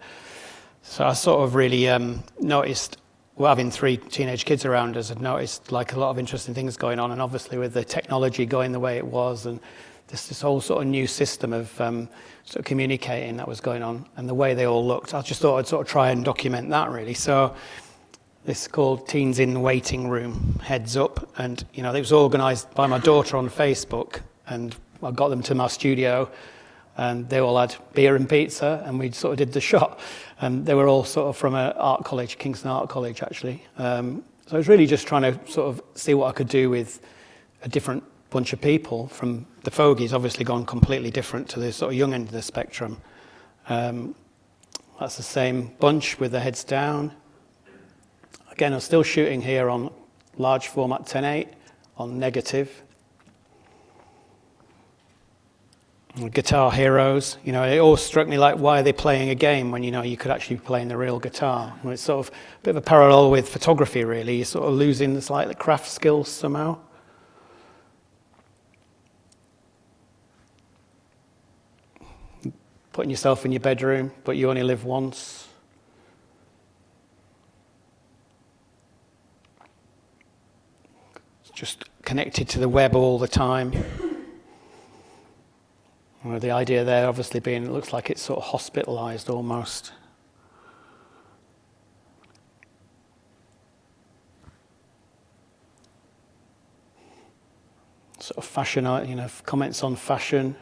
So I sort of really noticed, well, having 3 teenage kids around us, I'd noticed like a lot of interesting things going on, and obviously with the technology going the way it was, and this whole sort of new system of sort of communicating that was going on, and the way they all looked, I just thought I'd sort of try and document that really. So this is called Teens in the Waiting Room, Heads Up, and it was organised by my daughter on Facebook, and I got them to my studio, and they all had beer and pizza, and we sort of did the shot. And they were all sort of from an art college, Kingston Art College, actually. So I was really just trying to sort of see what I could do with a different bunch of people. From the Fogies, obviously gone completely different to the sort of young end of the spectrum. That's the same bunch with the heads down. Again, I'm still shooting here on large format 10:8 on negative. Guitar heroes, it always struck me like, why are they playing a game when you could actually be playing the real guitar? And it's sort of a bit of a parallel with photography, really. You're sort of losing the slightly craft skills somehow. Putting yourself in your bedroom, but you only live once. It's just connected to the web all the time. Well, the idea there obviously being, it looks like it's sort of hospitalised almost. Sort of fashion, comments on fashion.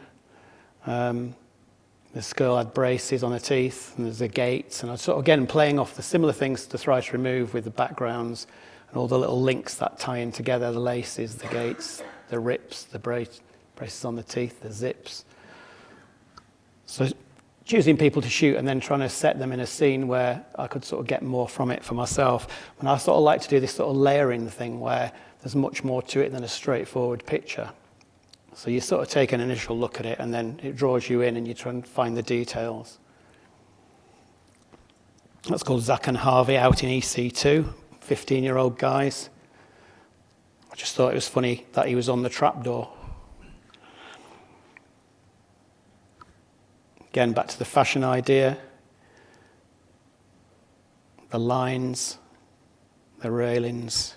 This girl had braces on her teeth, and there's the gates, and I was sort of, again, playing off the similar things to Thrice Removed with the backgrounds and all the little links that tie in together, the laces, the gates, the rips, the braces on the teeth, the zips. So choosing people to shoot and then trying to set them in a scene where I could sort of get more from it for myself. And I sort of like to do this sort of layering thing where there's much more to it than a straightforward picture. So you sort of take an initial look at it and then it draws you in and you try and find the details. That's called Zach and Harvey out in EC2, 15-year-old guys. I just thought it was funny that he was on the trapdoor. Again, back to the fashion idea, the lines, the railings,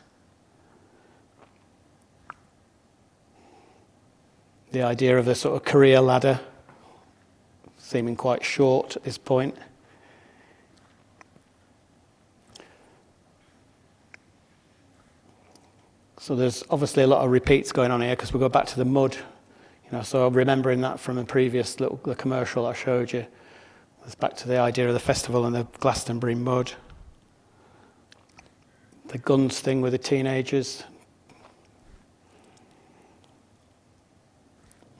the idea of the sort of career ladder, seeming quite short at this point. So there's obviously a lot of repeats going on here because we go back to the mud. So remembering that from a previous the commercial I showed you, it's back to the idea of the festival and the Glastonbury mud. The guns thing with the teenagers.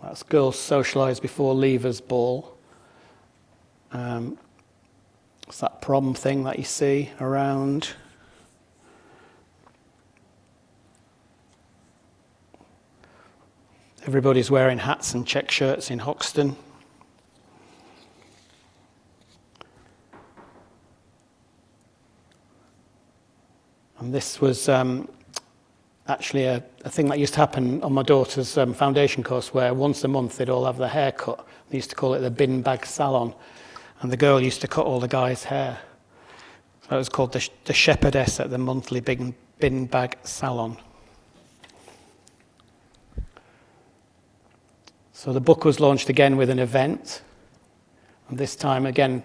That's girls socialise before leavers ball. It's that prom thing that you see around. Everybody's wearing hats and check shirts in Hoxton. And this was actually a thing that used to happen on my daughter's foundation course, where once a month they'd all have their hair cut. They used to call it the bin bag salon. And the girl used to cut all the guys' hair. So it was called the shepherdess at the monthly bin bag salon. So the book was launched again with an event. And this time, again,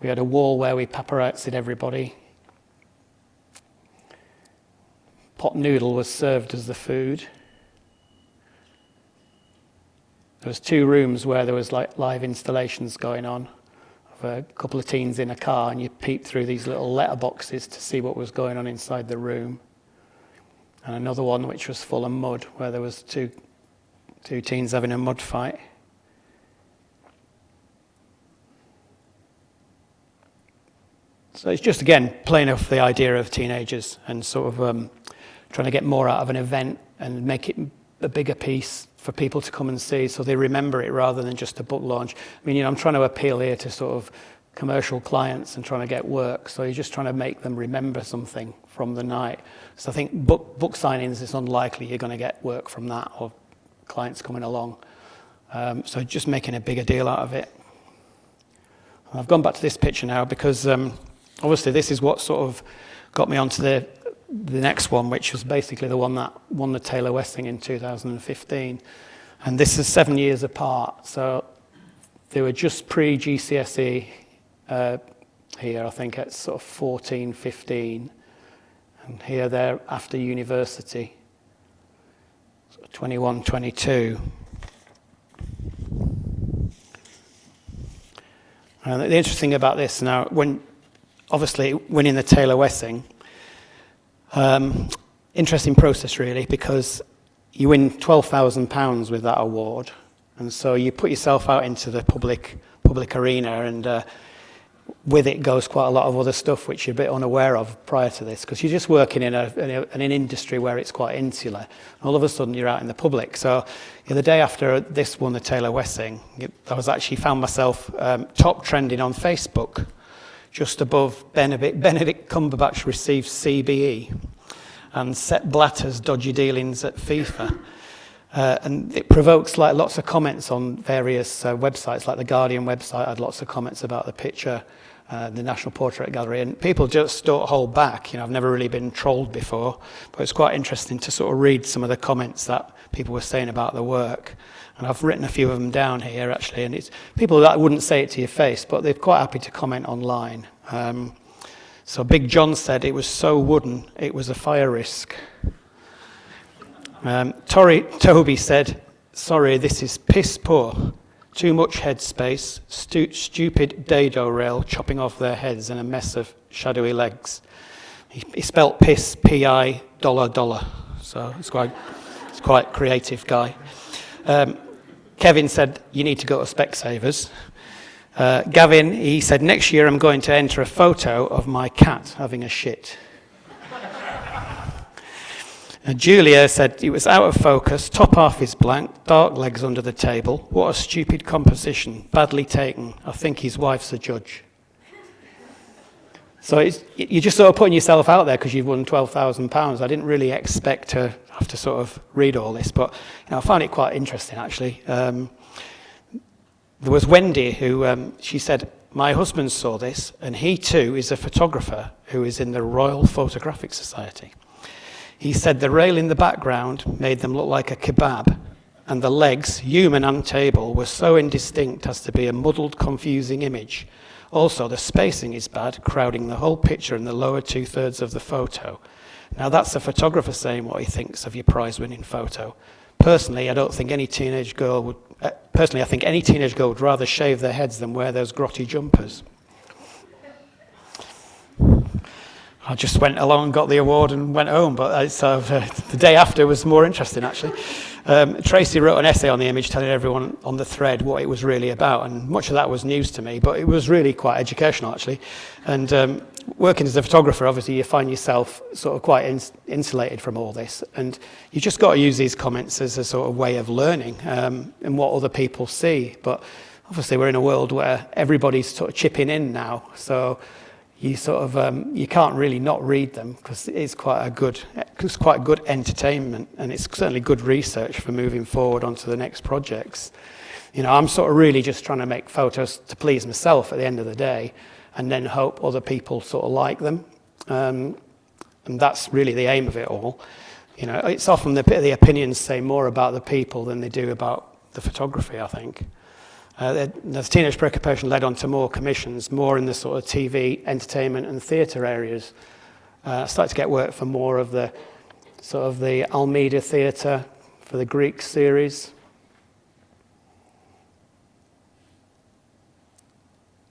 we had a wall where we paparazzied everybody. Pot noodle was served as the food. There was 2 rooms where there was like live installations going on of a couple of teens in a car, and you peeped through these little letterboxes to see what was going on inside the room. And another one which was full of mud, where there was two teens having a mud fight. So it's just, again, playing off the idea of teenagers and sort of trying to get more out of an event and make it a bigger piece for people to come and see so they remember it rather than just a book launch. I mean, I'm trying to appeal here to sort of commercial clients and trying to get work. So you're just trying to make them remember something from the night. So I think book signings, it's unlikely you're going to get work from that or clients coming along. So just making a bigger deal out of it. I've gone back to this picture now because obviously this is what sort of got me onto the next one, which was basically the one that won the Taylor Wessing in 2015. And this is 7 years apart. So they were just pre-GCSE here, I think at sort of 14, 15. And here they're after university, so 21, 22. And the interesting about this now, when obviously winning the Taylor Wessing, interesting process really, because you win £12,000 with that award, and so you put yourself out into the public arena, and with it goes quite a lot of other stuff which you're a bit unaware of prior to this, because you're just working in an industry where it's quite insular. And all of a sudden you're out in the public. So the day after this won the Taylor Wessing, I was actually found myself top trending on Facebook, just above Benedict Cumberbatch receives CBE and Sepp Blatter's dodgy dealings at FIFA. And it provokes like lots of comments on various websites, like the Guardian website had lots of comments about the picture, the National Portrait Gallery, and people just don't hold back. I've never really been trolled before, but it's quite interesting to sort of read some of the comments that people were saying about the work. And I've written a few of them down here actually, and it's people that wouldn't say it to your face, but they're quite happy to comment online. So Big John said it was so wooden, it was a fire risk. Toby said, sorry, this is piss poor. Too much headspace, stupid dado rail chopping off their heads and a mess of shadowy legs. He spelt piss, P-I, $, so it's quite creative guy. Kevin said, you need to go to Specsavers. Gavin, he said, next year I'm going to enter a photo of my cat having a shit. Julia said it was out of focus, top half is blank, dark legs under the table. What a stupid composition, badly taken. I think his wife's a judge. So you're just sort of putting yourself out there because you've won £12,000. I didn't really expect to have to sort of read all this, but I found it quite interesting actually. There was Wendy who, she said, my husband saw this and he too is a photographer who is in the Royal Photographic Society. He said the rail in the background made them look like a kebab, and the legs, human and table, were so indistinct as to be a muddled, confusing image. Also, the spacing is bad, crowding the whole picture in the lower two-thirds of the photo. Now, that's a photographer saying what he thinks of your prize-winning photo. Personally, I think any teenage girl would rather shave their heads than wear those grotty jumpers. I just went along and got the award and went home, but the day after was more interesting, actually. Tracy wrote an essay on the image telling everyone on the thread what it was really about, and much of that was news to me, but it was really quite educational, actually. And working as a photographer, obviously, you find yourself sort of quite insulated from all this, and you just got to use these comments as a sort of way of learning and what other people see. But obviously, we're in a world where everybody's sort of chipping in now, so you sort of you can't really not read them because it's quite good entertainment, and it's certainly good research for moving forward onto the next projects. I'm sort of really just trying to make photos to please myself at the end of the day, and then hope other people sort of like them, and that's really the aim of it all. It's often the opinions say more about the people than they do about the photography, I think. The teenage preoccupation led on to more commissions, more in the sort of TV, entertainment and theatre areas. I started to get work for more of the sort of the Almeida Theatre, for the Greek series.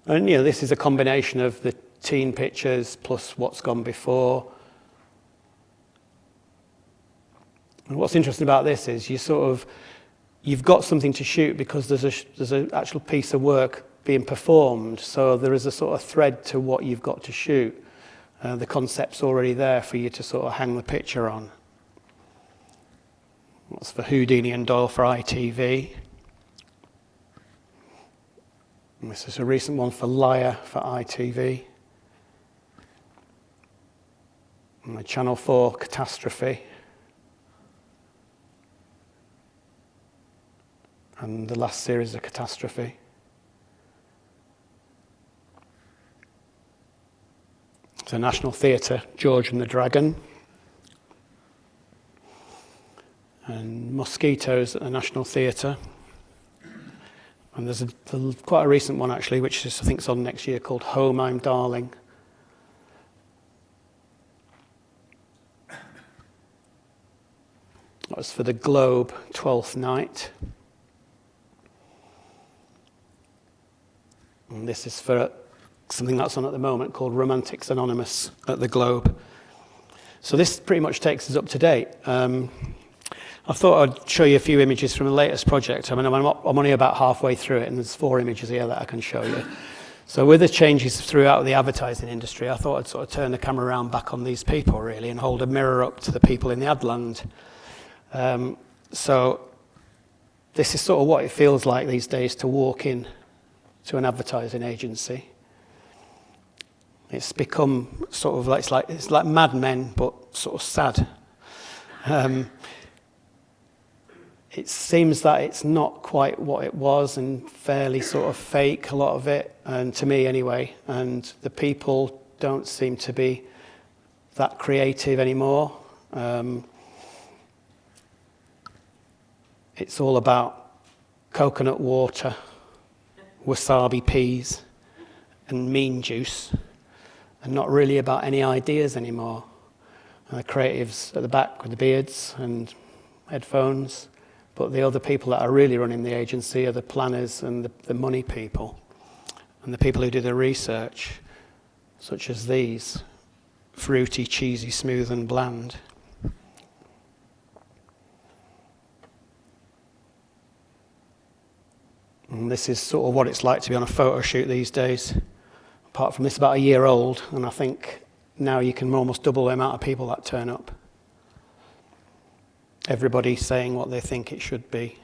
And this is a combination of the teen pictures plus what's gone before. And what's interesting about this is you've got something to shoot because there's an actual piece of work being performed. So there is a sort of thread to what you've got to shoot. The concept's already there for you to sort of hang the picture on. That's for Houdini and Doyle for ITV. And this is a recent one for Liar for ITV. And the Channel 4 Catastrophe. And the last series of Catastrophe. So National Theatre, George and the Dragon. And Mosquitoes at the National Theatre. And there's quite a recent one actually, which is, I think, is on next year, called Home, I'm Darling. That was for the Globe, 12th Night. And this is for something that's on at the moment called Romantics Anonymous at the Globe. So this pretty much takes us up to date. I thought I'd show you a few images from the latest project. I mean, I'm only about halfway through it, and there's 4 images here that I can show you. So with the changes throughout the advertising industry, I thought I'd sort of turn the camera around back on these people, really, and hold a mirror up to the people in the ad land. So this is sort of what it feels like these days to walk in to an advertising agency. It's become sort of like, it's like Mad Men, but sort of sad. It seems that it's not quite what it was and fairly sort of fake, a lot of it, and to me anyway, and the people don't seem to be that creative anymore. It's all about coconut water, wasabi peas, and mean juice, and not really about any ideas anymore. And the creatives at the back with the beards and headphones, but the other people that are really running the agency are the planners and the money people, and the people who do the research, such as these, fruity, cheesy, smooth and bland. And this is sort of what it's like to be on a photo shoot these days. Apart from this, about a year old, and I think now you can almost double the amount of people that turn up. Everybody saying what they think it should be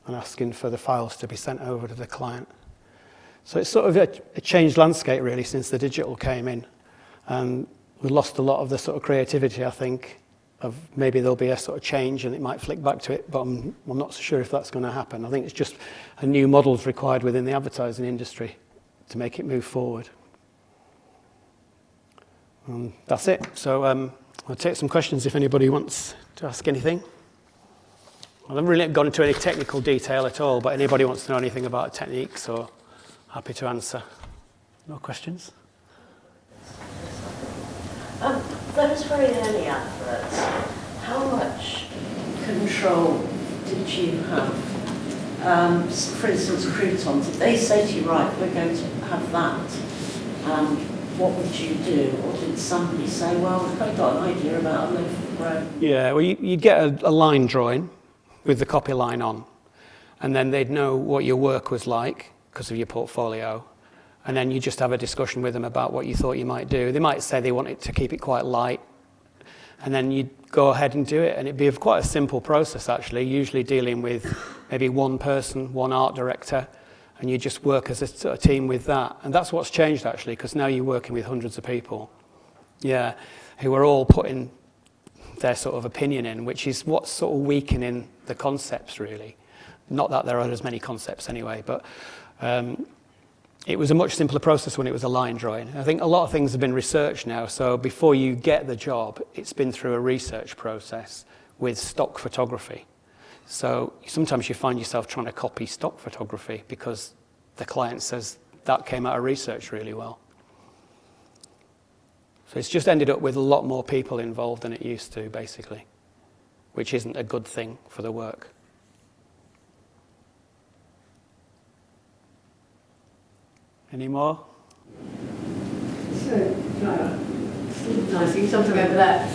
and asking for the files to be sent over to the client. So it's sort of a changed landscape really since the digital came in. And we lost a lot of the sort of creativity, I think, of maybe there'll be a sort of change and it might flick back to it, but I'm not so sure if that's going to happen. I think it's just a new model's required within the advertising industry to make it move forward. That's it. So I'll take some questions if anybody wants to ask anything. I haven't really gone into any technical detail at all, but anybody wants to know anything about techniques, or happy to answer. No questions? Those very early adverts, how much control did you have? For instance, croutons, did they say to you, right, we're going to have that, what would you do? Or did somebody say, well, I've got an idea about a loaf of bread? Yeah, well, you'd get a line drawing with the copy line on, and then they'd know what your work was like because of your portfolio, and then you just have a discussion with them about what you thought you might do. They might say they wanted to keep it quite light, and then you'd go ahead and do it, and it'd be quite a simple process actually, usually dealing with maybe one person, one art director, and you just work as a sort of team with that. And that's what's changed actually, because now you're working with hundreds of people, who are all putting their sort of opinion in, which is what's sort of weakening the concepts really. Not that there are as many concepts anyway, but it was a much simpler process when it was a line drawing. I think a lot of things have been researched now, so before you get the job, it's been through a research process with stock photography. So sometimes you find yourself trying to copy stock photography because the client says that came out of research really well. So it's just ended up with a lot more people involved than it used to, basically, which isn't a good thing for the work. Any more? So, nice, you something over there.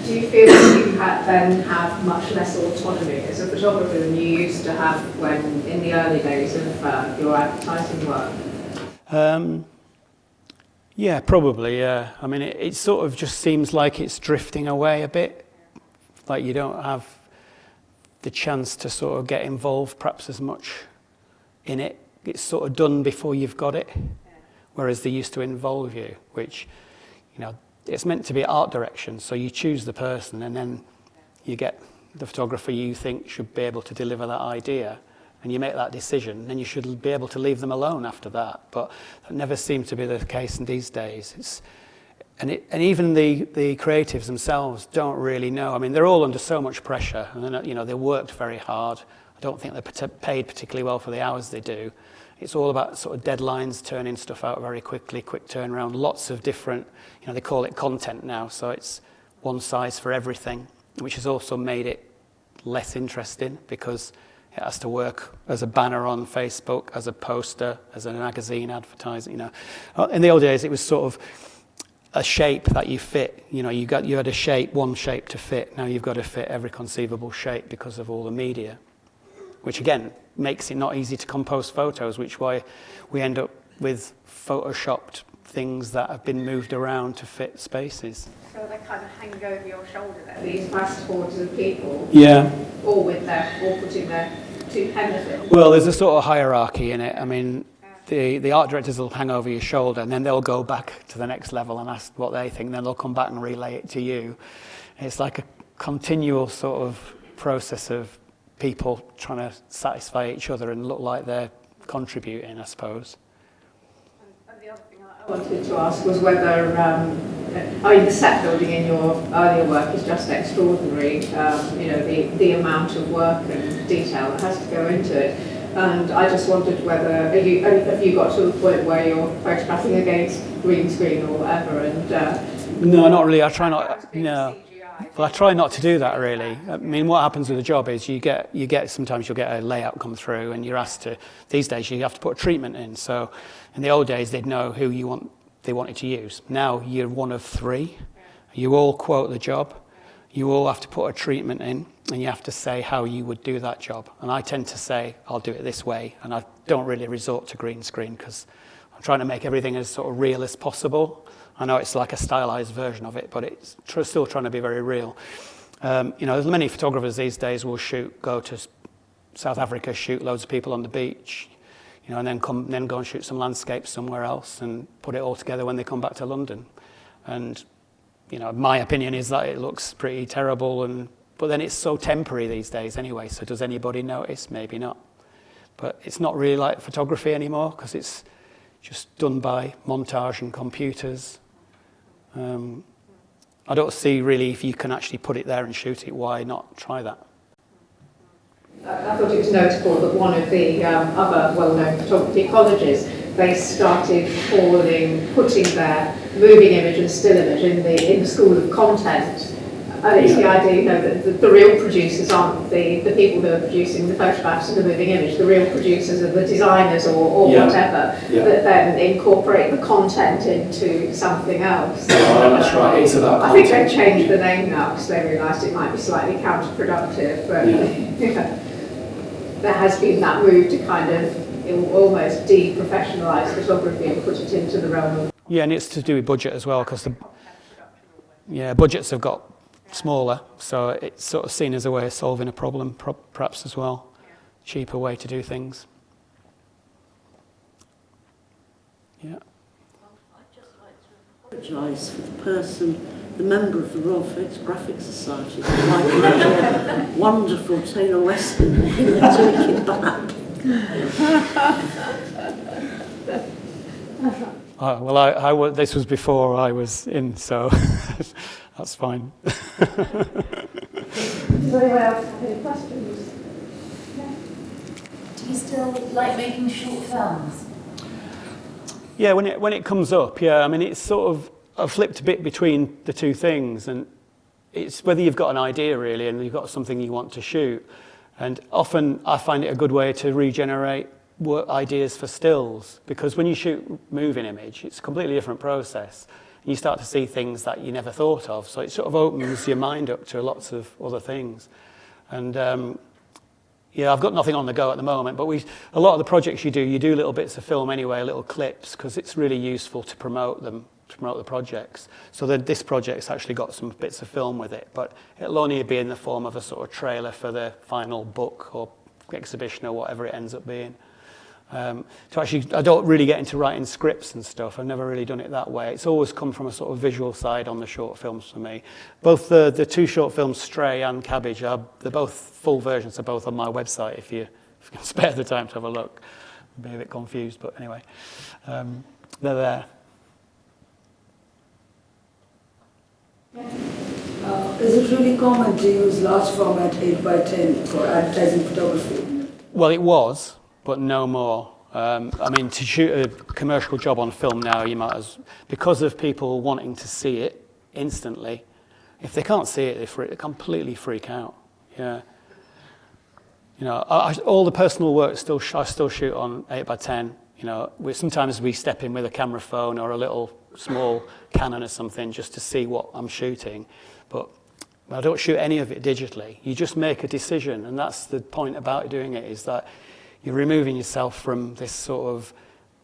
Do you feel that you then have much less autonomy as a photographer than you used to have when in the early days of your advertising work? Yeah, probably, yeah. I mean, it sort of just seems like it's drifting away a bit, like you don't have the chance to sort of get involved perhaps as much in it it's sort of done before you've got it, whereas they used to involve you, which, you know, it's meant to be art direction, so you choose the person and then you get the photographer you think should be able to deliver that idea, and you make that decision, then you should be able to leave them alone after that. But that never seems to be the case in these days. And even the creatives themselves don't really know. I mean, they're all under so much pressure, and you know, they worked very hard. I don't think they're paid particularly well for the hours they do. It's all about sort of deadlines, turning stuff out very quickly, quick turnaround, lots of different, you know, they call it content now, so it's one size for everything, which has also made it less interesting because it has to work as a banner on Facebook, as a poster, as a magazine advertising, you know. In the old days, it was sort of a shape that you fit. You know, you had a shape, one shape to fit. Now you've got to fit every conceivable shape because of all the media, which again makes it not easy to compose photos, which why we end up with photoshopped things that have been moved around to fit spaces. So they kind of hang over your shoulder then, these vast hordes of people, Yeah. all putting their two pens in. Well, there's a sort of hierarchy in it. I mean, the art directors will hang over your shoulder and then they'll go back to the next level and ask what they think, then they'll come back and relay it to you. It's like a continual sort of process of people trying to satisfy each other and look like they're contributing, I suppose. And the other thing I wanted to ask was whether, the set building in your earlier work is just extraordinary, you know, the amount of work and detail that has to go into it. And I just wondered whether, have you got to a point where you're photographing against green screen or whatever? And No, not really. I try not. No. Well, I try not to do that really. I mean, what happens with a job is you get sometimes you'll get a layout come through and you're asked to, these days you have to put a treatment in. So in the old days they'd know who they wanted to use. Now you're one of three. You all quote the job. You all have to put a treatment in and you have to say how you would do that job. And I tend to say, I'll do it this way. And I don't really resort to green screen because I'm trying to make everything as sort of real as possible. I know it's like a stylized version of it, but it's still trying to be very real. You know, there's many photographers these days will go to South Africa, shoot loads of people on the beach, you know, and then go and shoot some landscapes somewhere else and put it all together when they come back to London. And, you know, my opinion is that it looks pretty terrible, but then it's so temporary these days anyway, so does anybody notice? Maybe not. But it's not really like photography anymore because it's just done by montage and computers. I don't see really if you can actually put it there and shoot it, why not try that? I thought it was notable that one of the other well-known photography colleges, they started putting their moving image and still image in the school of content. And it's the idea, you know, that the real producers aren't the people who are producing the photographs and the moving image. The real producers are the designers or whatever that then incorporate the content into something else. That's right. It's about I think they've changed the name now because they realised it might be slightly counterproductive. But you know, there has been that move to kind of almost de-professionalise photography and put it into the realm of... Yeah, and it's to do with budget as well because budgets have got smaller, so it's sort of seen as a way of solving a problem, perhaps as well. Cheaper way to do things. Yeah. I'd just like to apologise for the member of the Royal Photographic Society, like wonderful Taylor Wessing in taking back. Well, this was before I was in, so that's fine. Does anyone else have any questions? Do you still like making short films? Yeah, when it comes up, yeah. I mean, it's sort of I've flipped a bit between the two things, and it's whether you've got an idea really, and you've got something you want to shoot. And often I find it a good way to regenerate ideas for stills, because when you shoot moving image, it's a completely different process. You start to see things that you never thought of, so it sort of opens your mind up to lots of other things. And yeah, I've got nothing on the go at the moment, but a lot of the projects you do little bits of film anyway, little clips, because it's really useful to promote them, to promote the projects. So this project's actually got some bits of film with it, but it'll only be in the form of a sort of trailer for the final book or exhibition or whatever it ends up being. To actually, I don't really get into writing scripts and stuff. I've never really done it that way. It's always come from a sort of visual side on the short films for me. Both the two short films, Stray and Cabbage, they're both full versions. They're both on my website if you can spare the time to have a look. I'd be a bit confused, but anyway, they're there. Is it really common to use large format 8x10 for advertising photography? Well, it was, but no more. I mean, to shoot a commercial job on film now, you might as, because of people wanting to see it instantly. If they can't see it, they completely freak out. Yeah. You know, all the personal work I still shoot on 8x10. You know, sometimes we step in with a camera phone or a little small Canon or something just to see what I'm shooting. But I don't shoot any of it digitally. You just make a decision, and that's the point about doing it, is that you're removing yourself from this sort of,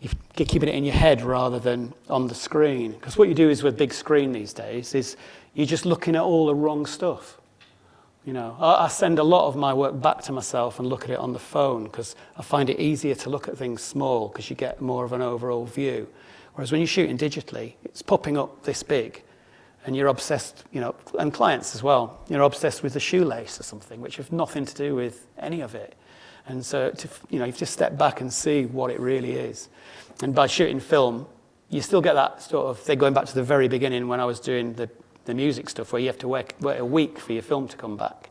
you're keeping it in your head rather than on the screen. Because what you do is with big screen these days is you're just looking at all the wrong stuff. You know, I send a lot of my work back to myself and look at it on the phone because I find it easier to look at things small because you get more of an overall view. Whereas when you're shooting digitally, it's popping up this big and you're obsessed, you know, and clients as well, you're obsessed with the shoelace or something, which have nothing to do with any of it. And so, you know, you just step back and see what it really is. And by shooting film, you still get that sort of thing, going back to the very beginning when I was doing the music stuff, where you have to wait a week for your film to come back.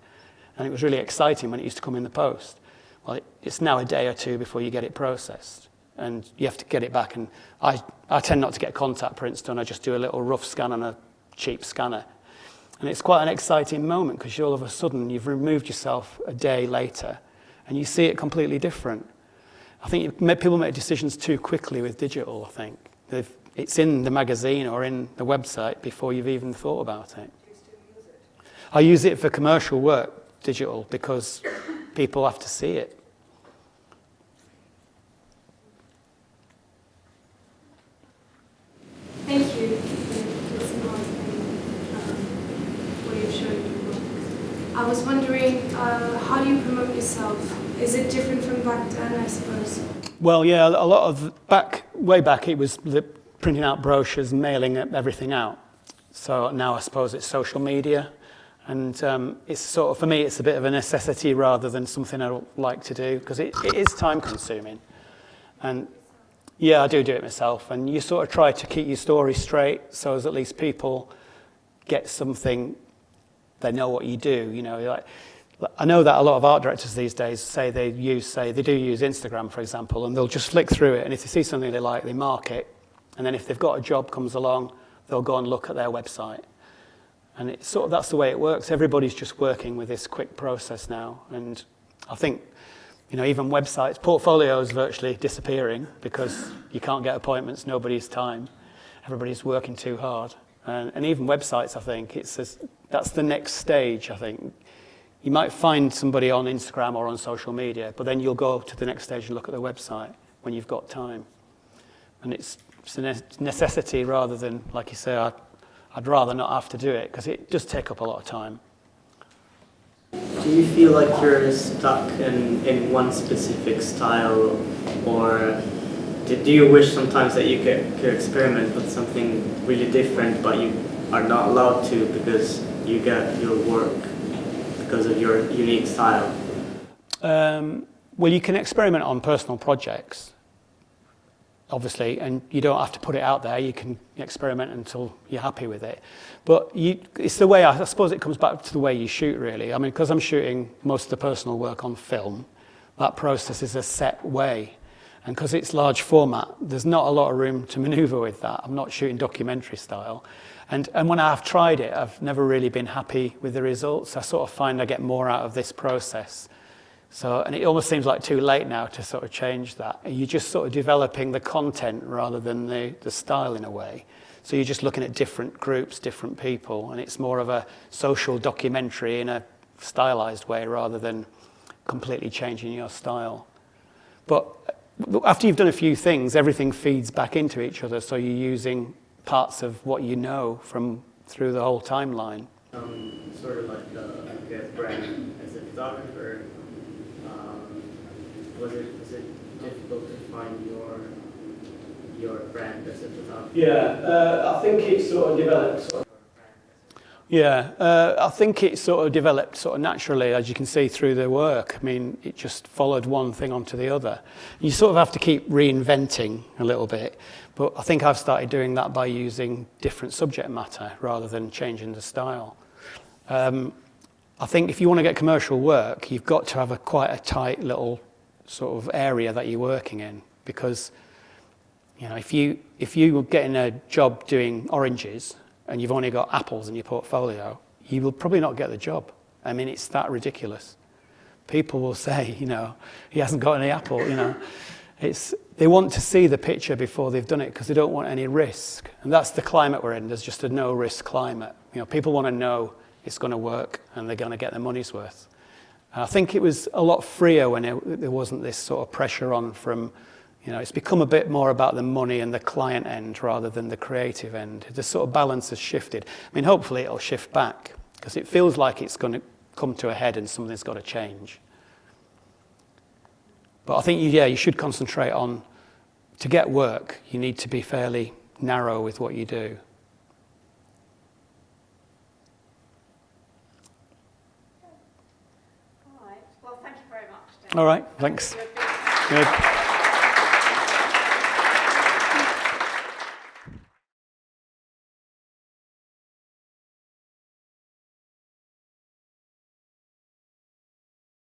And it was really exciting when it used to come in the post. Well, it's now a day or two before you get it processed. And you have to get it back. And I tend not to get contact prints done. I just do a little rough scan on a cheap scanner. And it's quite an exciting moment because all of a sudden you've removed yourself a day later and you see it completely different. I think people make decisions too quickly with digital, I think. It's in the magazine or in the website before you've even thought about it. Do you still use it? I use it for commercial work, digital, because people have to see it. Thank you. It's a nice way of showing your work. I was wondering, how do you promote yourself? Is it different from back then, I suppose? Well, yeah, a lot of way back, it was printing out brochures, mailing everything out. So now I suppose it's social media. And it's sort of, for me, it's a bit of a necessity rather than something I don't like to do because it is time consuming. And yeah, I do it myself. And you sort of try to keep your story straight so as at least people get something, they know what you do. You know, like, I know that a lot of art directors these days they do use Instagram, for example, and they'll just flick through it. And if they see something they like, they mark it. And then if they've got a job comes along, they'll go and look at their website. And it's sort of, that's the way it works. Everybody's just working with this quick process now. And I think, you know, even websites, portfolios virtually disappearing because you can't get appointments, nobody's time. Everybody's working too hard. And even websites, I think, that's the next stage, I think. You might find somebody on Instagram or on social media, but then you'll go to the next stage and look at their website when you've got time. And it's a necessity rather than, like you say, I'd rather not have to do it because it does take up a lot of time. Do you feel like you're stuck in one specific style, or do you wish sometimes that you could experiment with something really different, but you are not allowed to because you get your work because of your unique style? Well, you can experiment on personal projects, obviously, and you don't have to put it out there. You can experiment until you're happy with it. But it's the way, I suppose it comes back to the way you shoot, really. I mean, because I'm shooting most of the personal work on film, that process is a set way. And because it's large format, there's not a lot of room to maneuver with that. I'm not shooting documentary style. And when I've tried it, I've never really been happy with the results. I sort of find I get more out of this process. So, and it almost seems like too late now to sort of change that. You're just sort of developing the content rather than the style in a way. So you're just looking at different groups, different people, and it's more of a social documentary in a stylized way rather than completely changing your style. But after you've done a few things, everything feeds back into each other, so you're using parts of what you know from through the whole timeline. Sort of like a brand as a photographer. Was it difficult to find your brand as a photographer? Yeah, I think it sort of developed. I think it sort of developed sort of naturally, as you can see through the work. I mean, it just followed one thing onto the other. You sort of have to keep reinventing a little bit, but I think I've started doing that by using different subject matter rather than changing the style. I think if you want to get commercial work, you've got to have quite a tight little sort of area that you're working in, because you know, if you were getting a job doing oranges and you've only got apples in your portfolio, you will probably not get the job. I mean, it's that ridiculous. People will say, you know, he hasn't got any apple, you know. They want to see the picture before they've done it because they don't want any risk. And that's the climate we're in. There's just a no-risk climate. You know, people want to know it's going to work and they're going to get their money's worth. I think it was a lot freer when there wasn't this sort of pressure on from, you know, it's become a bit more about the money and the client end rather than the creative end. The sort of balance has shifted. I mean, hopefully it'll shift back because it feels like it's going to come to a head and something's got to change. But I think, you should concentrate on, to get work, you need to be fairly narrow with what you do. All right. Well, thank you very much, Dave. All right, thanks. Good.